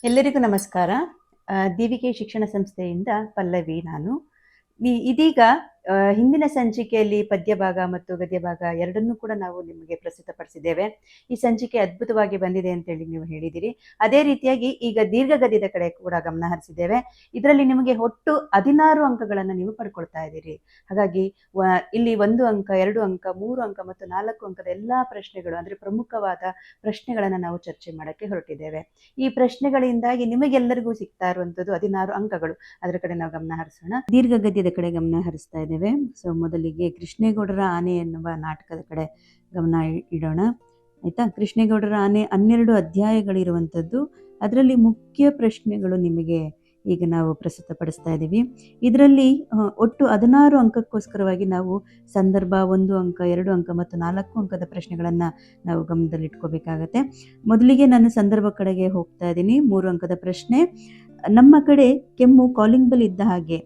ಎಲ್ಲರಿಗೂ ನಮಸ್ಕಾರ. ದೀವಿಕೆ ಶಿಕ್ಷಣ ಸಂಸ್ಥೆಯಿಂದ ಪಲ್ಲವಿ ನಾನು. ಇದೀಗ ಹಿಂದಿನ ಸಂಚಿಕೆಯಲ್ಲಿ ಪದ್ಯ ಭಾಗ ಮತ್ತು ಗದ್ಯ ಭಾಗ ಎರಡನ್ನೂ ಕೂಡ ನಾವು ನಿಮಗೆ ಪ್ರಸ್ತುತಪಡಿಸಿದ್ದೇವೆ. ಈ ಸಂಚಿಕೆ ಅದ್ಭುತವಾಗಿ ಬಂದಿದೆ ಅಂತೇಳಿ ನೀವು ಹೇಳಿದಿರಿ. ಅದೇ ರೀತಿಯಾಗಿ ಈಗ ದೀರ್ಘ ಗದ್ಯದ ಕಡೆ ಕೂಡ ಗಮನ ಹರಿಸಿದ್ದೇವೆ. ಇದರಲ್ಲಿ ನಿಮಗೆ ಒಟ್ಟು 16 ಅಂಕಗಳನ್ನು ನೀವು ಪಡ್ಕೊಳ್ತಾ ಇದ್ದೀರಿ. ಹಾಗಾಗಿ ಇಲ್ಲಿ 1 ಅಂಕ, 2 ಅಂಕ, 3 ಅಂಕ ಮತ್ತು 4 ಅಂಕದ ಎಲ್ಲಾ ಪ್ರಶ್ನೆಗಳು ಅಂದ್ರೆ ಪ್ರಮುಖವಾದ ಪ್ರಶ್ನೆಗಳನ್ನ ನಾವು ಚರ್ಚೆ ಮಾಡಕ್ಕೆ ಹೊರಟಿದ್ದೇವೆ. ಈ ಪ್ರಶ್ನೆಗಳಿಂದಾಗಿ ನಿಮಗೆಲ್ಲರಿಗೂ ಸಿಗ್ತಾ ಇರುವಂತದ್ದು 16 ಅಂಕಗಳು. ಅದರ ಕಡೆ ನಾವು ಗಮನ ಹರಿಸೋಣ. ದೀರ್ಘ ಗದ್ಯದ ಕಡೆ ಗಮನ ಹರಿಸ್ತಾ ಇದ್ದೇವೆ. ಸೊ ಮೊದಲಿಗೆ ಕೃಷ್ಣೇಗೌಡರ ಆನೆ ಎನ್ನುವ ನಾಟಕದ ಕಡೆ ಗಮನ ಇಡೋಣ. ಆಯ್ತಾ? ಕೃಷ್ಣೇಗೌಡರ ಆನೆ 12 ಅಧ್ಯಾಯಗಳಿರುವಂಥದ್ದು. ಅದರಲ್ಲಿ ಮುಖ್ಯ ಪ್ರಶ್ನೆಗಳು ನಿಮಗೆ ಈಗ ನಾವು ಪ್ರಸ್ತುತಪಡಿಸ್ತಾ ಇದ್ದೀವಿ. ಇದರಲ್ಲಿ ಒಟ್ಟು 16 ಅಂಕಕ್ಕೋಸ್ಕರವಾಗಿ ನಾವು ಸಂದರ್ಭ 1 ಅಂಕ, 2 ಅಂಕ ಮತ್ತು 4 ಅಂಕದ ಪ್ರಶ್ನೆಗಳನ್ನು ನಾವು ಗಮನದಲ್ಲಿಟ್ಕೋಬೇಕಾಗತ್ತೆ. ಮೊದಲಿಗೆ ನಾನು ಸಂದರ್ಭ ಕಡೆಗೆ ಹೋಗ್ತಾ ಇದ್ದೀನಿ. 3 ಅಂಕದ ಪ್ರಶ್ನೆ. ನಮ್ಮ ಕಡೆ ಕೆಮ್ಮು ಕಾಲಿಂಗ್ ಬೆಲ್ ಇದ್ದ ಹಾಗೆ.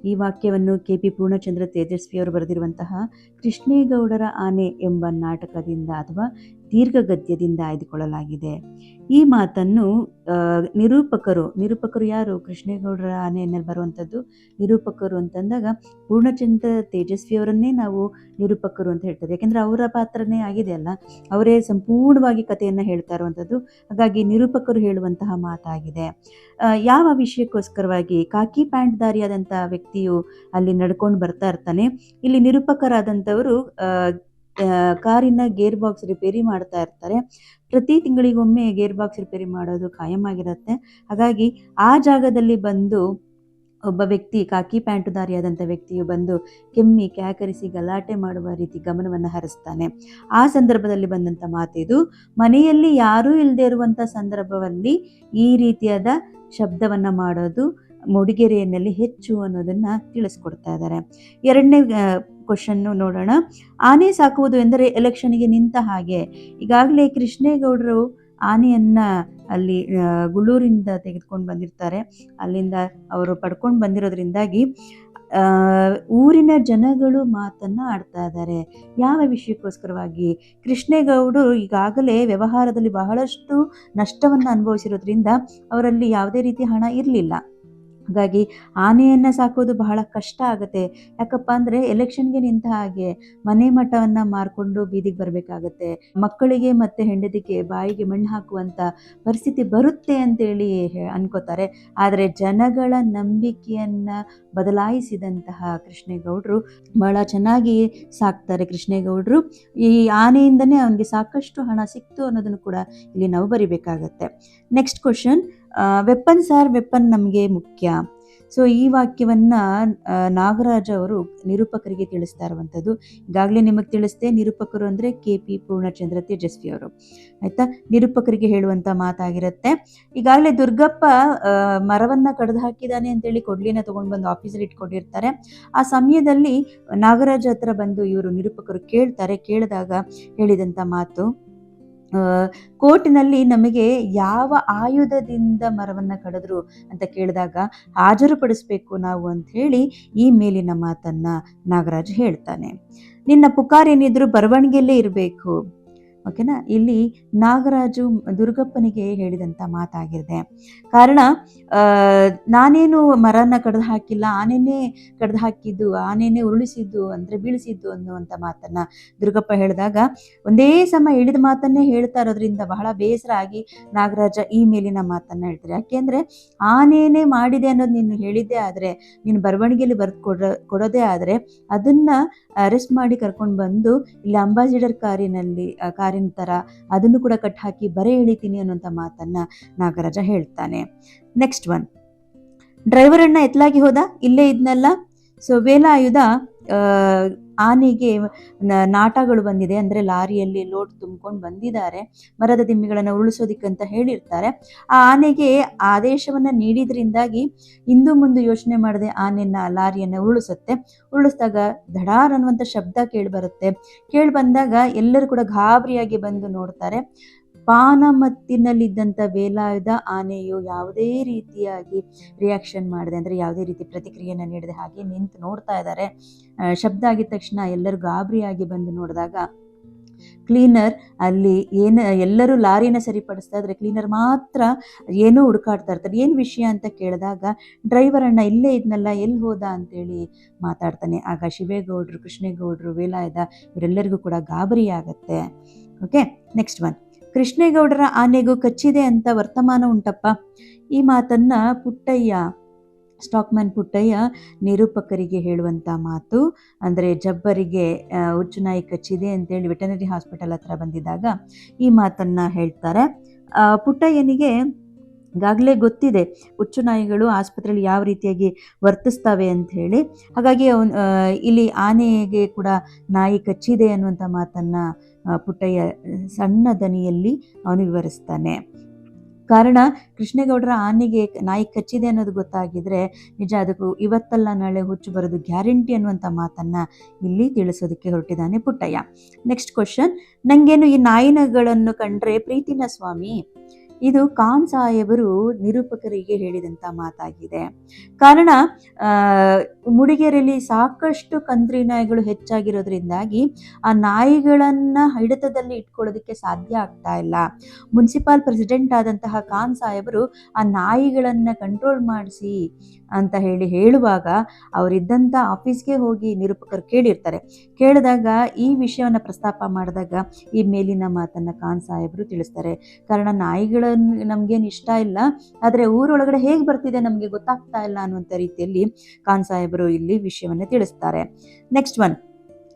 ಈ ವಾಕ್ಯವನ್ನು KP ಪೂರ್ಣಚಂದ್ರ ತೇಜಸ್ವಿ ಅವರು ಬರೆದಿರುವಂತಹ ಕೃಷ್ಣೇಗೌಡರ ಆನೆ ಎಂಬ ನಾಟಕದಿಂದ ಅಥವಾ ದೀರ್ಘ ಗದ್ಯದಿಂದ ಆಯ್ದುಕೊಳ್ಳಲಾಗಿದೆ. ಈ ಮಾತನ್ನು ನಿರೂಪಕರು ಯಾರು? ಕೃಷ್ಣೇಗೌಡರ ಆನೆಯಲ್ಲಿ ಬರುವಂಥದ್ದು ನಿರೂಪಕರು ಅಂತಂದಾಗ ಪೂರ್ಣಚಂದ್ರ ತೇಜಸ್ವಿ ಅವರನ್ನೇ ನಾವು ನಿರೂಪಕರು ಅಂತ ಹೇಳ್ತಾರೆ. ಯಾಕೆಂದ್ರೆ ಅವರ ಪಾತ್ರನೇ ಆಗಿದೆ ಅಲ್ಲ, ಅವರೇ ಸಂಪೂರ್ಣವಾಗಿ ಕಥೆಯನ್ನ ಹೇಳ್ತಾ ಇರುವಂಥದ್ದು. ಹಾಗಾಗಿ ನಿರೂಪಕರು ಹೇಳುವಂತಹ ಮಾತಾಗಿದೆ. ಯಾವ ವಿಷಯಕ್ಕೋಸ್ಕರವಾಗಿ? ಕಾಕಿ ಪ್ಯಾಂಟ್ ಧಾರಿಯಾದಂಥ ವ್ಯಕ್ತಿಯು ಅಲ್ಲಿ ನಡ್ಕೊಂಡು ಬರ್ತಾ ಇರ್ತಾನೆ. ಇಲ್ಲಿ ನಿರೂಪಕರಾದಂಥವರು ಕಾರಿನ ಗೇರ್ ಬಾಕ್ಸ್ ರಿಪೇರಿ ಮಾಡ್ತಾ ಇರ್ತಾರೆ. ಪ್ರತಿ ತಿಂಗಳಿಗೊಮ್ಮೆ ಗೇರ್ ಬಾಕ್ಸ್ ರಿಪೇರಿ ಮಾಡೋದು ಕಾಯಂ ಆಗಿರುತ್ತೆ. ಹಾಗಾಗಿ ಆ ಜಾಗದಲ್ಲಿ ಬಂದು ಒಬ್ಬ ವ್ಯಕ್ತಿ, ಕಾಕಿ ಪ್ಯಾಂಟುಧಾರಿಯಾದಂಥ ವ್ಯಕ್ತಿಯು ಬಂದು ಕೆಮ್ಮಿ ಕ್ಯಾಕರಿಸಿ ಗಲಾಟೆ ಮಾಡುವ ರೀತಿ ಗಮನವನ್ನು ಹರಿಸ್ತಾನೆ. ಆ ಸಂದರ್ಭದಲ್ಲಿ ಬಂದಂಥ ಮಾತಿದು. ಮನೆಯಲ್ಲಿ ಯಾರೂ ಇಲ್ಲದೆ ಇರುವಂಥ ಸಂದರ್ಭದಲ್ಲಿ ಈ ರೀತಿಯಾದ ಶಬ್ದವನ್ನು ಮಾಡೋದು ಮೂಡಿಗೆರೆಯಲ್ಲಿ ಹೆಚ್ಚು ಅನ್ನೋದನ್ನ ತಿಳಿಸ್ಕೊಡ್ತಾ ಇದ್ದಾರೆ. ಎರಡನೇ ಕ್ವಶನ್ನು ನೋಡೋಣ. ಆನೆ ಸಾಕುವುದು ಎಂದರೆ ಎಲೆಕ್ಷನ್ಗೆ ನಿಂತ ಹಾಗೆ. ಈಗಾಗಲೇ ಕೃಷ್ಣೇಗೌಡರು ಆನೆಯನ್ನ ಅಲ್ಲಿ ಗುಳ್ಳೂರಿಂದ ತೆಗೆದುಕೊಂಡು ಬಂದಿರ್ತಾರೆ. ಅಲ್ಲಿಂದ ಅವರು ಪಡ್ಕೊಂಡು ಬಂದಿರೋದ್ರಿಂದಾಗಿ ಊರಿನ ಜನಗಳು ಮಾತನ್ನ ಆಡ್ತಾ ಇದ್ದಾರೆ. ಯಾವ ವಿಷಯಕ್ಕೋಸ್ಕರವಾಗಿ? ಕೃಷ್ಣೇಗೌಡರು ಈಗಾಗಲೇ ವ್ಯವಹಾರದಲ್ಲಿ ಬಹಳಷ್ಟು ನಷ್ಟವನ್ನು ಅನುಭವಿಸಿರೋದ್ರಿಂದ ಅವರಲ್ಲಿ ಯಾವುದೇ ರೀತಿ ಹಣ ಇರಲಿಲ್ಲ. ಹಾಗಾಗಿ ಆನೆಯನ್ನು ಸಾಕೋದು ಬಹಳ ಕಷ್ಟ ಆಗುತ್ತೆ. ಯಾಕಪ್ಪ ಅಂದರೆ ಎಲೆಕ್ಷನ್ಗೆ ನಿಂತ ಹಾಗೆ ಮನೆ ಮಠವನ್ನು ಮಾರ್ಕೊಂಡು ಬೀದಿಗೆ ಬರಬೇಕಾಗತ್ತೆ. ಮಕ್ಕಳಿಗೆ ಮತ್ತು ಹೆಂಡತಿಗೆ ಬಾಯಿಗೆ ಮಣ್ಣು ಹಾಕುವಂಥ ಪರಿಸ್ಥಿತಿ ಬರುತ್ತೆ ಅಂತೇಳಿ ಅನ್ಕೋತಾರೆ. ಆದರೆ ಜನಗಳ ನಂಬಿಕೆಯನ್ನು ಬದಲಾಯಿಸಿದಂತಹ ಕೃಷ್ಣೇಗೌಡರು ಬಹಳ ಚೆನ್ನಾಗಿ ಸಾಕ್ತಾರೆ. ಕೃಷ್ಣೇಗೌಡರು ಈ ಆನೆಯಿಂದನೇ ಅವನಿಗೆ ಸಾಕಷ್ಟು ಹಣ ಸಿಕ್ತು ಅನ್ನೋದನ್ನು ಕೂಡ ಇಲ್ಲಿ ನಾವು ಬರಿಬೇಕಾಗತ್ತೆ. Next question. Weapons or weapon ನಮಗೆ ಮುಖ್ಯ. ಸೊ ಈ ವಾಕ್ಯವನ್ನು ನಾಗರಾಜ್ ಅವರು ನಿರೂಪಕರಿಗೆ ತಿಳಿಸ್ತಾ ಇರುವಂಥದ್ದು. ಈಗಾಗಲೇ ನಿಮಗೆ ತಿಳಿಸ್ದೆ, ನಿರೂಪಕರು ಅಂದರೆ KP ಪೂರ್ಣಚಂದ್ರ ತೇಜಸ್ವಿ ಅವರು. ಆಯ್ತಾ? ನಿರೂಪಕರಿಗೆ ಹೇಳುವಂಥ ಮಾತಾಗಿರುತ್ತೆ. ಈಗಾಗಲೇ ದುರ್ಗಪ್ಪ ಮರವನ್ನು ಕಡ್ದು ಹಾಕಿದ್ದಾನೆ ಅಂತೇಳಿ ಕೊಡ್ಲಿನ ತೊಗೊಂಡು ಬಂದು ಆಫೀಸಲ್ಲಿ ಇಟ್ಕೊಂಡಿರ್ತಾರೆ. ಆ ಸಮಯದಲ್ಲಿ ನಾಗರಾಜ್ ಹತ್ರ ಬಂದು ಇವರು ನಿರೂಪಕರು ಕೇಳ್ತಾರೆ. ಕೇಳಿದಾಗ ಹೇಳಿದಂಥ ಮಾತು, ಕೋರ್ಟಿನಲ್ಲಿ ನಮಗೆ ಯಾವ ಆಯುಧದಿಂದ ಮರವನ್ನ ಕಡಿದ್ರು ಅಂತ ಕೇಳಿದಾಗ ಹಾಜರುಪಡಿಸ್ಬೇಕು ನಾವು ಅಂತ ಹೇಳಿ ಈ ಮೇಲಿನ ಮಾತನ್ನ ನಾಗರಾಜ್ ಹೇಳ್ತಾನೆ. ನಿನ್ನ ಪುಕಾರೇನಿದ್ರು ಬರವಣಿಗೆಯಲ್ಲೇ ಇರಬೇಕು. ಓಕೆನಾ? ಇಲ್ಲಿ ನಾಗರಾಜು ದುರ್ಗಪ್ಪನಿಗೆ ಹೇಳಿದಂಥ ಮಾತಾಗಿದೆ. ಕಾರಣ ನಾನೇನು ಮರನ ಕಡ್ದು ಹಾಕಿಲ್ಲ, ಆನೆನೇ ಕಡ್ದು ಹಾಕಿದ್ದು, ಆನೆನೇ ಉರುಳಿಸಿದ್ದು ಅಂದರೆ ಬೀಳಿಸಿದ್ದು ಅನ್ನುವಂಥ ಮಾತನ್ನು ದುರ್ಗಪ್ಪ ಹೇಳಿದಾಗ ಒಂದೇ ಸಮ ಹೇಳಿದ ಮಾತನ್ನೇ ಹೇಳ್ತಾ ಇರೋದ್ರಿಂದ ಬಹಳ ಬೇಸರ ಆಗಿ ನಾಗರಾಜ ಈ ಮೇಲಿನ ಮಾತನ್ನು ಹೇಳ್ತಾರೆ. ಯಾಕೆಂದರೆ ಆನೆನೇ ಮಾಡಿದೆ ಅನ್ನೋದು ನೀನು ಹೇಳಿದ್ದೇ ಆದರೆ, ನೀನು ಬರವಣಿಗೆಯಲ್ಲಿ ಬರೆದು ಕೊಡೋದೇ ಆದರೆ ಅದನ್ನು ಅರೆಸ್ಟ್ ಮಾಡಿ ಕರ್ಕೊಂಡು ಬಂದು ಇಲ್ಲಿ ಅಂಬಾಸಿಡರ್ ಕಾರಿನ ಥರ ಅದನ್ನು ಕೂಡ ಕಟ್ ಹಾಕಿ ಬರೆ ಎಳಿತೀನಿ ಅನ್ನೋಂಥ ಮಾತನ್ನ ನಾಗರಾಜ ಹೇಳ್ತಾನೆ. Next one. ಡ್ರೈವರ್ ಅಣ್ಣ ಎತ್ಲಾಗಿ ಹೋದ, ಇಲ್ಲೇ ಇದ್ನಲ್ಲ. ಸೊ ವೇಲಾಯುಧ ಆನೆಗೆ ನಾಟಗಳು ಬಂದಿದೆ, ಅಂದರೆ ಲಾರಿಯಲ್ಲಿ ಲೋಡ್ ತುಂಬಿಕೊಂಡು ಬಂದಿದ್ದಾರೆ, ಮರದ ದಿಮ್ಮಿಗಳನ್ನು ಉರುಳಿಸೋದಿಕ್ಕಂತ ಹೇಳಿರ್ತಾರೆ. ಆ ಆನೆಗೆ ಆದೇಶವನ್ನು ನೀಡಿದ್ರಿಂದಾಗಿ ಹಿಂದು ಮುಂದೆ ಯೋಚನೆ ಮಾಡದೆ ಆನೆಯನ್ನ ಲಾರಿಯನ್ನು ಉರುಳಿಸಿದಾಗ ಧಡಾರ್ ಅನ್ನುವಂಥ ಶಬ್ದ ಕೇಳಿಬರುತ್ತೆ. ಬಂದಾಗ ಎಲ್ಲರೂ ಕೂಡ ಗಾಬರಿಯಾಗಿ ಬಂದು ನೋಡ್ತಾರೆ. ಪಾನಮತ್ತಿನಲ್ಲಿದ್ದಂಥ ವೇಲಾಯುಧ ಆನೆಯು ಯಾವುದೇ ರೀತಿಯಾಗಿ ರಿಯಾಕ್ಷನ್ ಮಾಡದೆ, ಅಂದರೆ ಯಾವುದೇ ರೀತಿ ಪ್ರತಿಕ್ರಿಯೆಯನ್ನು ನೀಡದೆ ಹಾಗೆ ನಿಂತು ನೋಡ್ತಾ ಇದ್ದಾರೆ. ಶಬ್ದ ಆಗಿದ ತಕ್ಷಣ ಎಲ್ಲರೂ ಗಾಬರಿಯಾಗಿ ಬಂದು ನೋಡಿದಾಗ ಕ್ಲೀನರ್ ಅಲ್ಲಿ ಎಲ್ಲರೂ ಲಾರಿನ ಸರಿಪಡಿಸ್ತಾ ಇದ್ರೆ ಕ್ಲೀನರ್ ಮಾತ್ರ ಏನೋ ಹುಡುಕಾಡ್ತಾ ಇರ್ತಾರೆ. ಏನು ವಿಷಯ ಅಂತ ಕೇಳಿದಾಗ ಡ್ರೈವರ್ ಅಣ್ಣ ಇಲ್ಲೇ ಇದ್ನಲ್ಲ, ಎಲ್ಲಿ ಹೋದ ಅಂತೇಳಿ ಮಾತಾಡ್ತಾನೆ. ಆಗ ಶಿವೇಗೌಡರು, ಕೃಷ್ಣೇಗೌಡರು, ವೇಲಾಯುಧ ಇವರೆಲ್ಲರಿಗೂ ಕೂಡ ಗಾಬರಿ ಆಗತ್ತೆ. Okay, next one. ಕೃಷ್ಣೇಗೌಡರ ಆನೆಗೂ ಕಚ್ಚಿದೆ ಅಂತ ವರ್ತಮಾನ ಉಂಟಪ್ಪ. ಈ ಮಾತನ್ನ ಸ್ಟಾಕ್ಮ್ಯಾನ್ ಪುಟ್ಟಯ್ಯ ನಿರೂಪಕರಿಗೆ ಹೇಳುವಂಥ ಮಾತು. ಅಂದರೆ ಜಬ್ಬರಿಗೆ ಹುಚ್ಚುನಾಯಿ ಕಚ್ಚಿದೆ ಅಂತೇಳಿ ವೆಟನರಿ ಹಾಸ್ಪಿಟಲ್ ಹತ್ರ ಬಂದಿದ್ದಾಗ ಈ ಮಾತನ್ನು ಹೇಳ್ತಾರೆ. ಪುಟ್ಟಯ್ಯನಿಗೆ ಈಗಾಗಲೇ ಗೊತ್ತಿದೆ ಹುಚ್ಚುನಾಯಿಗಳು ಆಸ್ಪತ್ರೆಯಲ್ಲಿ ಯಾವ ರೀತಿಯಾಗಿ ವರ್ತಿಸ್ತವೆ ಅಂತ ಹೇಳಿ. ಹಾಗಾಗಿ ಇಲ್ಲಿ ಆನೆಗೆ ಕೂಡ ನಾಯಿ ಕಚ್ಚಿದೆ ಅನ್ನುವಂಥ ಮಾತನ್ನು ಪುಟ್ಟಯ್ಯ ಸಣ್ಣ ದನಿಯಲ್ಲಿ ಅವನು ವಿವರಿಸ್ತಾನೆ. ಕಾರಣ ಕೃಷ್ಣೇಗೌಡರ ಆನೆಗೆ ನಾಯಿ ಕಚ್ಚಿದೆ ಅನ್ನೋದು ಗೊತ್ತಾಗಿದ್ರೆ ನಿಜ ಅದಕ್ಕೂ ಇವತ್ತಲ್ಲ ನಾಳೆ ಹುಚ್ಚು ಬರೋದು ಗ್ಯಾರಂಟಿ ಅನ್ನುವಂಥ ಮಾತನ್ನು ಇಲ್ಲಿ ತಿಳಿಸೋದಕ್ಕೆ ಹೊರಟಿದ್ದಾನೆ ಪುಟ್ಟಯ್ಯ. Next question. ನನಗೇನು ಈ ನಾಯಿನಗಳನ್ನು ಕಂಡ್ರೆ ಪ್ರೀತಿನ ಸ್ವಾಮಿ. ಇದು ಖಾನ್ ಸಾಹೇಬರು ನಿರೂಪಕರಿಗೆ ಹೇಳಿದಂಥ ಮಾತಾಗಿದೆ. ಕಾರಣ ಮೂಡಿಗೆರೆಯಲ್ಲಿ ಸಾಕಷ್ಟು ಕಂತ್ರಿ ನಾಯಿಗಳು ಹೆಚ್ಚಾಗಿರೋದ್ರಿಂದಾಗಿ ಆ ನಾಯಿಗಳನ್ನು ಹಿಡಿತದಲ್ಲಿ ಇಟ್ಕೊಳ್ಳೋದಕ್ಕೆ ಸಾಧ್ಯ ಆಗ್ತಾ ಇಲ್ಲ. ಮುನ್ಸಿಪಾಲ್ ಪ್ರೆಸಿಡೆಂಟ್ ಆದಂತಹ ಖಾನ್ ಸಾಹೇಬರು ಆ ನಾಯಿಗಳನ್ನು ಕಂಟ್ರೋಲ್ ಮಾಡಿಸಿ ಅಂತ ಹೇಳುವಾಗ ಅವರಿದ್ದಂಥ ಆಫೀಸ್ಗೆ ಹೋಗಿ ನಿರೂಪಕರು ಕೇಳಿರ್ತಾರೆ. ಕೇಳಿದಾಗ ಈ ವಿಷಯವನ್ನು ಪ್ರಸ್ತಾಪ ಮಾಡಿದಾಗ ಈ ಮೇಲಿನ ಮಾತನ್ನು ಖಾನ್ ಸಾಹೇಬರು ತಿಳಿಸ್ತಾರೆ. ಕಾರಣ ನಾಯಿಗಳನ್ನು ನಮಗೇನು ಇಷ್ಟ ಇಲ್ಲ, ಆದರೆ ಊರೊಳಗಡೆ ಹೇಗೆ ಬರ್ತಿದೆ ನಮಗೆ ಗೊತ್ತಾಗ್ತಾ ಇಲ್ಲ ಅನ್ನುವಂಥ ರೀತಿಯಲ್ಲಿ ಖಾನ್ ಸಾಹೇಬರು ಇಲ್ಲಿ ವಿಷಯವನ್ನು ತಿಳಿಸ್ತಾರೆ. Next one.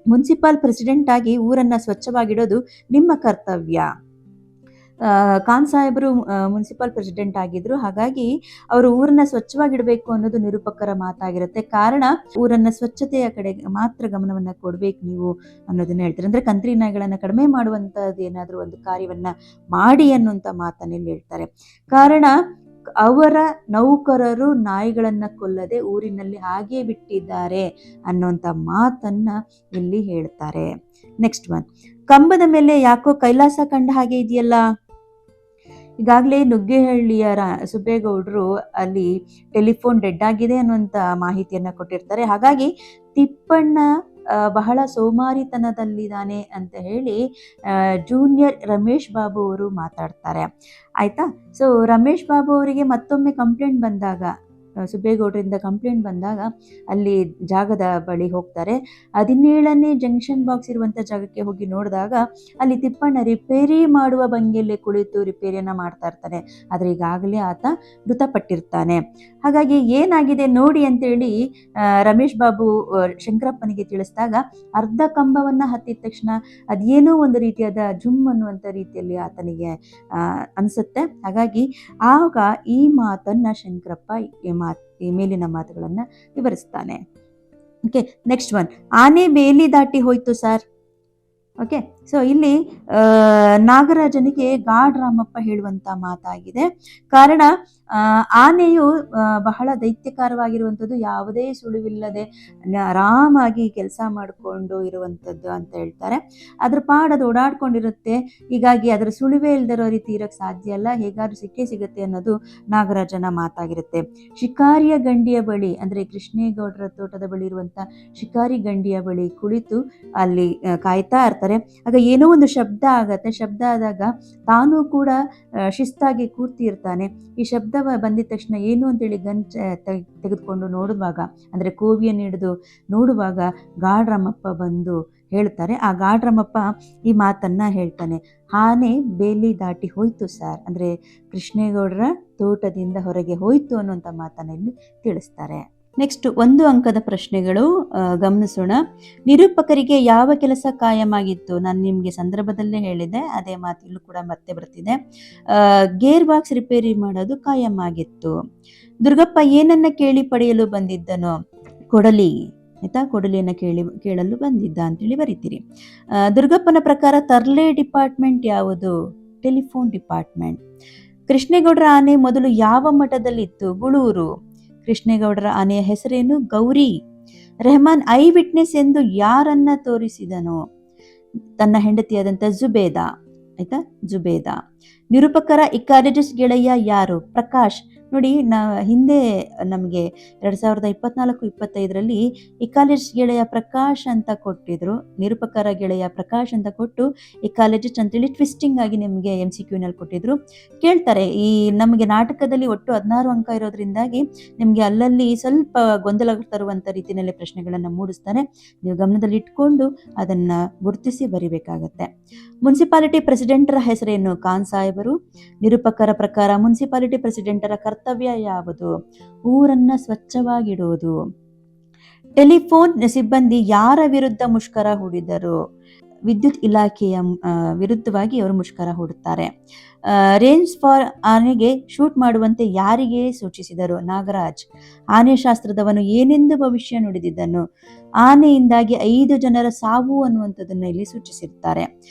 ಮುನ್ಸಿಪಾಲ್ ಪ್ರೆಸಿಡೆಂಟ್ ಆಗಿ ಊರನ್ನು ಸ್ವಚ್ಛವಾಗಿಡೋದು ನಿಮ್ಮ ಕರ್ತವ್ಯ. ಖಾನ್ ಸಾಹೇಬರು ಮುನ್ಸಿಪಲ್ ಪ್ರೆಸಿಡೆಂಟ್ ಆಗಿದ್ರು, ಹಾಗಾಗಿ ಅವರು ಊರನ್ನ ಸ್ವಚ್ಛವಾಗಿಡಬೇಕು ಅನ್ನೋದು ನಿರೂಪಕರ ಮಾತಾಗಿರುತ್ತೆ. ಕಾರಣ ಊರನ್ನ ಸ್ವಚ್ಛತೆಯ ಕಡೆ ಮಾತ್ರ ಗಮನವನ್ನು ಕೊಡಬೇಕು ನೀವು ಅನ್ನೋದನ್ನ ಹೇಳ್ತಾರೆ. ಅಂದ್ರೆ ಕಂತ್ರಿ ನಾಯಿಗಳನ್ನು ಕಡಿಮೆ ಮಾಡುವಂಥದ್ದು ಏನಾದರೂ ಒಂದು ಕಾರ್ಯವನ್ನ ಮಾಡಿ ಅನ್ನುವಂಥ ಮಾತನ್ನ ಇಲ್ಲಿ ಹೇಳ್ತಾರೆ. ಕಾರಣ ಅವರ ನೌಕರರು ನಾಯಿಗಳನ್ನ ಕೊಲ್ಲದೆ ಊರಿನಲ್ಲಿ ಹಾಗೆ ಬಿಟ್ಟಿದ್ದಾರೆ ಅನ್ನುವಂಥ ಮಾತನ್ನ ಇಲ್ಲಿ ಹೇಳ್ತಾರೆ. Next one. ಕಂಬದ ಮೇಲೆ ಯಾಕೋ ಕೈಲಾಸ ಕಂಡ ಹಾಗೆ ಇದೆಯಲ್ಲ. ಈಗಾಗಲೇ ನುಗ್ಗೇಹಳ್ಳಿಯ ಸುಬ್ಬೇಗೌಡರು ಅಲ್ಲಿ ಟೆಲಿಫೋನ್ ಡೆಡ್ ಆಗಿದೆ ಅನ್ನುವಂಥ ಮಾಹಿತಿಯನ್ನು ಕೊಟ್ಟಿರ್ತಾರೆ. ಹಾಗಾಗಿ ತಿಪ್ಪಣ್ಣ ಬಹಳ ಸೋಮಾರಿತನದಲ್ಲಿದ್ದಾನೆ ಅಂತ ಹೇಳಿ ಜೂನಿಯರ್ ರಮೇಶ್ ಬಾಬು ಅವರು ಮಾತಾಡ್ತಾರೆ. ಆಯ್ತಾ. ಸೊ ರಮೇಶ್ ಬಾಬು ಅವರಿಗೆ ಮತ್ತೊಮ್ಮೆ ಕಂಪ್ಲೇಂಟ್ ಬಂದಾಗ, ಸುಬ್ಬೇಗೌಡರಿಂದ ಕಂಪ್ಲೇಂಟ್ ಬಂದಾಗ ಅಲ್ಲಿ ಜಾಗದ ಬಳಿ ಹೋಗ್ತಾರೆ. 17ನೇ ಜಂಕ್ಷನ್ ಬಾಕ್ಸ್ ಇರುವಂಥ ಜಾಗಕ್ಕೆ ಹೋಗಿ ನೋಡಿದಾಗ ಅಲ್ಲಿ ತಿಪ್ಪಣ್ಣ ರಿಪೇರಿ ಮಾಡುವ ಭಂಗಿಯಲ್ಲಿ ಕುಳಿತು ರಿಪೇರಿಯನ್ನು ಮಾಡ್ತಾ ಇರ್ತಾನೆ. ಆದರೆ ಈಗಾಗಲೇ ಆತ ಮೃತಪಟ್ಟಿರ್ತಾನೆ. ಹಾಗಾಗಿ ಏನಾಗಿದೆ ನೋಡಿ ಅಂತೇಳಿ ರಮೇಶ್ ಬಾಬು ಶಂಕರಪ್ಪನಿಗೆ ತಿಳಿಸಿದಾಗ ಅರ್ಧ ಕಂಬವನ್ನು ಹತ್ತಿದ ತಕ್ಷಣ ಅದೇನೋ ಒಂದು ರೀತಿಯಾದ ಜುಮ್ ಅನ್ನುವಂಥ ರೀತಿಯಲ್ಲಿ ಆತನಿಗೆ ಅನಿಸುತ್ತೆ. ಹಾಗಾಗಿ ಆಗ ಈ ಮಾತನ್ನು ಶಂಕರಪ್ಪ ಈ ಮೇಲಿನ ಮಾತುಗಳನ್ನು ವಿವರಿಸ್ತಾನೆ. Okay, next one. ಆನೆ ಬೇಲಿ ದಾಟಿ ಹೋಯ್ತು ಸರ್. ಓಕೆ, ಸೊ ಇಲ್ಲಿ ನಾಗರಾಜನಿಗೆ ಗಾಡ್ ರಾಮಪ್ಪ ಹೇಳುವಂತ ಮಾತಾಗಿದೆ. ಕಾರಣ ಆನೆಯು ಬಹಳ ದೈತ್ಯಕಾರವಾಗಿರುವಂಥದ್ದು, ಯಾವುದೇ ಸುಳಿವಿಲ್ಲದೆ ಆರಾಮಾಗಿ ಕೆಲಸ ಮಾಡಿಕೊಂಡು ಇರುವಂಥದ್ದು ಅಂತ ಹೇಳ್ತಾರೆ. ಅದ್ರ ಪಾಡದು ಓಡಾಡ್ಕೊಂಡಿರುತ್ತೆ. ಹೀಗಾಗಿ ಅದರ ಸುಳಿವೇ ಇಲ್ದಿರೋ ರೀತಿ ಇರೋಕ್ಕೆ ಸಾಧ್ಯ ಅಲ್ಲ, ಹೇಗಾದ್ರೂ ಸಿಕ್ಕೇ ಸಿಗುತ್ತೆ ಅನ್ನೋದು ನಾಗರಾಜನ ಮಾತಾಗಿರುತ್ತೆ. ಶಿಕಾರಿಯ ಗಂಡಿಯ ಬಳಿ, ಅಂದರೆ ಕೃಷ್ಣೇಗೌಡರ ತೋಟದ ಬಳಿ ಇರುವಂಥ ಶಿಕಾರಿ ಗಂಡಿಯ ಬಳಿ ಕುಳಿತು ಅಲ್ಲಿ ಕಾಯ್ತಾ ಇರ್ತಾರೆ. ಆಗ ಏನೋ ಒಂದು ಶಬ್ದ ಆಗತ್ತೆ. ಶಬ್ದ ಆದಾಗ ತಾನೂ ಕೂಡ ಶಿಸ್ತಾಗಿ ಕೂರ್ತಿರ್ತಾನೆ. ಈ ಶಬ್ದ ಬಂದಿದ ತಕ್ಷಣ ಏನು ಅಂತೇಳಿ ತೆಗೆದುಕೊಂಡು ನೋಡುವಾಗ, ಅಂದರೆ ಕೋವಿಯನ್ನು ಹಿಡಿದು ನೋಡುವಾಗ ಗಾಡ್ರಾಮಪ್ಪ ಬಂದು ಹೇಳ್ತಾರೆ. ಆ ಗಾಡ್ರಾಮಪ್ಪ ಈ ಮಾತನ್ನ ಹೇಳ್ತಾನೆ, ಆನೆ ಬೇಲಿ ದಾಟಿ ಹೋಯ್ತು ಸರ್, ಅಂದರೆ ಕೃಷ್ಣೇಗೌಡರ ತೋಟದಿಂದ ಹೊರಗೆ ಹೋಯ್ತು ಅನ್ನುವಂಥ ಮಾತನ್ನ ಇಲ್ಲಿ ತಿಳಿಸ್ತಾರೆ. ನೆಕ್ಸ್ಟ್ 1 ಅಂಕದ ಪ್ರಶ್ನೆಗಳು ಗಮನಿಸೋಣ. ನಿರೂಪಕರಿಗೆ ಯಾವ ಕೆಲಸ ಕಾಯಮಾಗಿತ್ತು? ನಾನು ನಿಮಗೆ ಸಂದರ್ಭದಲ್ಲೇ ಹೇಳಿದೆ, ಅದೇ ಮಾತು ಇಲ್ಲೂ ಕೂಡ ಮತ್ತೆ ಬರ್ತಿದೆ. ಗೇರ್ ಬಾಕ್ಸ್ ರಿಪೇರಿ ಮಾಡೋದು ಕಾಯಮಾಗಿತ್ತು. ದುರ್ಗಪ್ಪ ಏನನ್ನ ಕೇಳಿ ಪಡೆಯಲು ಬಂದಿದ್ದನೋ? ಕೊಡಲಿ. ಆಯ್ತಾ, ಕೊಡಲಿಯನ್ನು ಕೇಳಲು ಬಂದಿದ್ದ ಅಂತೇಳಿ ಬರೀತೀರಿ. ದುರ್ಗಪ್ಪನ ಪ್ರಕಾರ ತರ್ಲೆ ಡಿಪಾರ್ಟ್ಮೆಂಟ್ ಯಾವುದು? Telephone department. ಕೃಷ್ಣೇಗೌಡರ ಆನೆ ಮೊದಲು ಯಾವ ಮಠದಲ್ಲಿತ್ತು? ಗುಳೂರು. ಕೃಷ್ಣೇಗೌಡರ ಆನೆಯ ಹೆಸರೇನು? ಗೌರಿ. ರೆಹಮಾನ್ ಐ ವಿಟ್ನೆಸ್ ಎಂದು ಯಾರನ್ನ ತೋರಿಸಿದನು? ತನ್ನ ಹೆಂಡತಿಯಾದಂಥ ಜುಬೇದಾ. ಆಯ್ತಾ, ಜುಬೇದಾ. ನಿರೂಪಕರ ಇಕಾಲಜಿಸ್ಟ್ ಗೆಳೆಯ ಯಾರು? ಪ್ರಕಾಶ್. ನೋಡಿ, ಹಿಂದೆ ನಮಗೆ 2024-25ರಲ್ಲಿ ಇಕಾಲಜಿಸ್ಟ್ ಗೆಳೆಯ ಪ್ರಕಾಶ್ ಅಂತ ಕೊಟ್ಟಿದ್ರು, ನಿರೂಪಕರ ಗೆಳೆಯ ಪ್ರಕಾಶ್ ಅಂತ ಕೊಟ್ಟು ಇಕಾಲಜಿಸ್ಟ್ ಅಂತೇಳಿ ಟ್ವಿಸ್ಟಿಂಗ್ ಆಗಿ ನಿಮಗೆ MCQನಲ್ಲಿ ಕೊಟ್ಟಿದ್ರು. ಕೇಳ್ತಾರೆ, ಈ ನಮಗೆ ನಾಟಕದಲ್ಲಿ ಒಟ್ಟು 16 ಅಂಕ ಇರೋದ್ರಿಂದಾಗಿ ನಿಮಗೆ ಅಲ್ಲಲ್ಲಿ ಸ್ವಲ್ಪ ಗೊಂದಲ ತರುವಂಥ ರೀತಿಯಲ್ಲಿ ಪ್ರಶ್ನೆಗಳನ್ನು ಮೂಡಿಸ್ತಾರೆ. ನೀವು ಗಮನದಲ್ಲಿ ಇಟ್ಕೊಂಡು ಅದನ್ನು ಗುರುತಿಸಿ ಬರಿಬೇಕಾಗತ್ತೆ. ಮುನ್ಸಿಪಾಲಿಟಿ ಪ್ರೆಸಿಡೆಂಟರ ಹೆಸರೇನು? ಖಾನ್ ಸಾಹೇಬರು. ನಿರೂಪಕರ ಪ್ರಕಾರ ಮುನ್ಸಿಪಾಲಿಟಿ ಪ್ರೆಸಿಡೆಂಟರ ಕರ್ತವ್ಯ ಯಾವುದು? ಊರನ್ನ ಸ್ವಚ್ಛವಾಗಿಡುವುದು. ಟೆಲಿಫೋನ್ ಸಿಬ್ಬಂದಿ ಯಾರ ವಿರುದ್ಧ ಮುಷ್ಕರ ಹೂಡಿದರು? ವಿದ್ಯುತ್ ಇಲಾಖೆಯ ವಿರುದ್ಧವಾಗಿ ಅವರು ಮುಷ್ಕರ ಹೂಡುತ್ತಾರೆ. ರೇಂಜ್ ಫಾರ್ ಆನೆಗೆ ಶೂಟ್ ಮಾಡುವಂತೆ ಯಾರಿಗೆ ಸೂಚಿಸಿದರು? ನಾಗರಾಜ್. ಆನೆ ಶಾಸ್ತ್ರದವನು ಏನೆಂದು ಭವಿಷ್ಯ ನುಡಿದಿದ್ದನು? ಆನೆಯಿಂದಾಗಿ 5 ಜನರ ಸಾವು ಅನ್ನುವಂಥದ್ದನ್ನು ಇಲ್ಲಿ ಸೂಚಿಸಿರ್ತಾರೆ.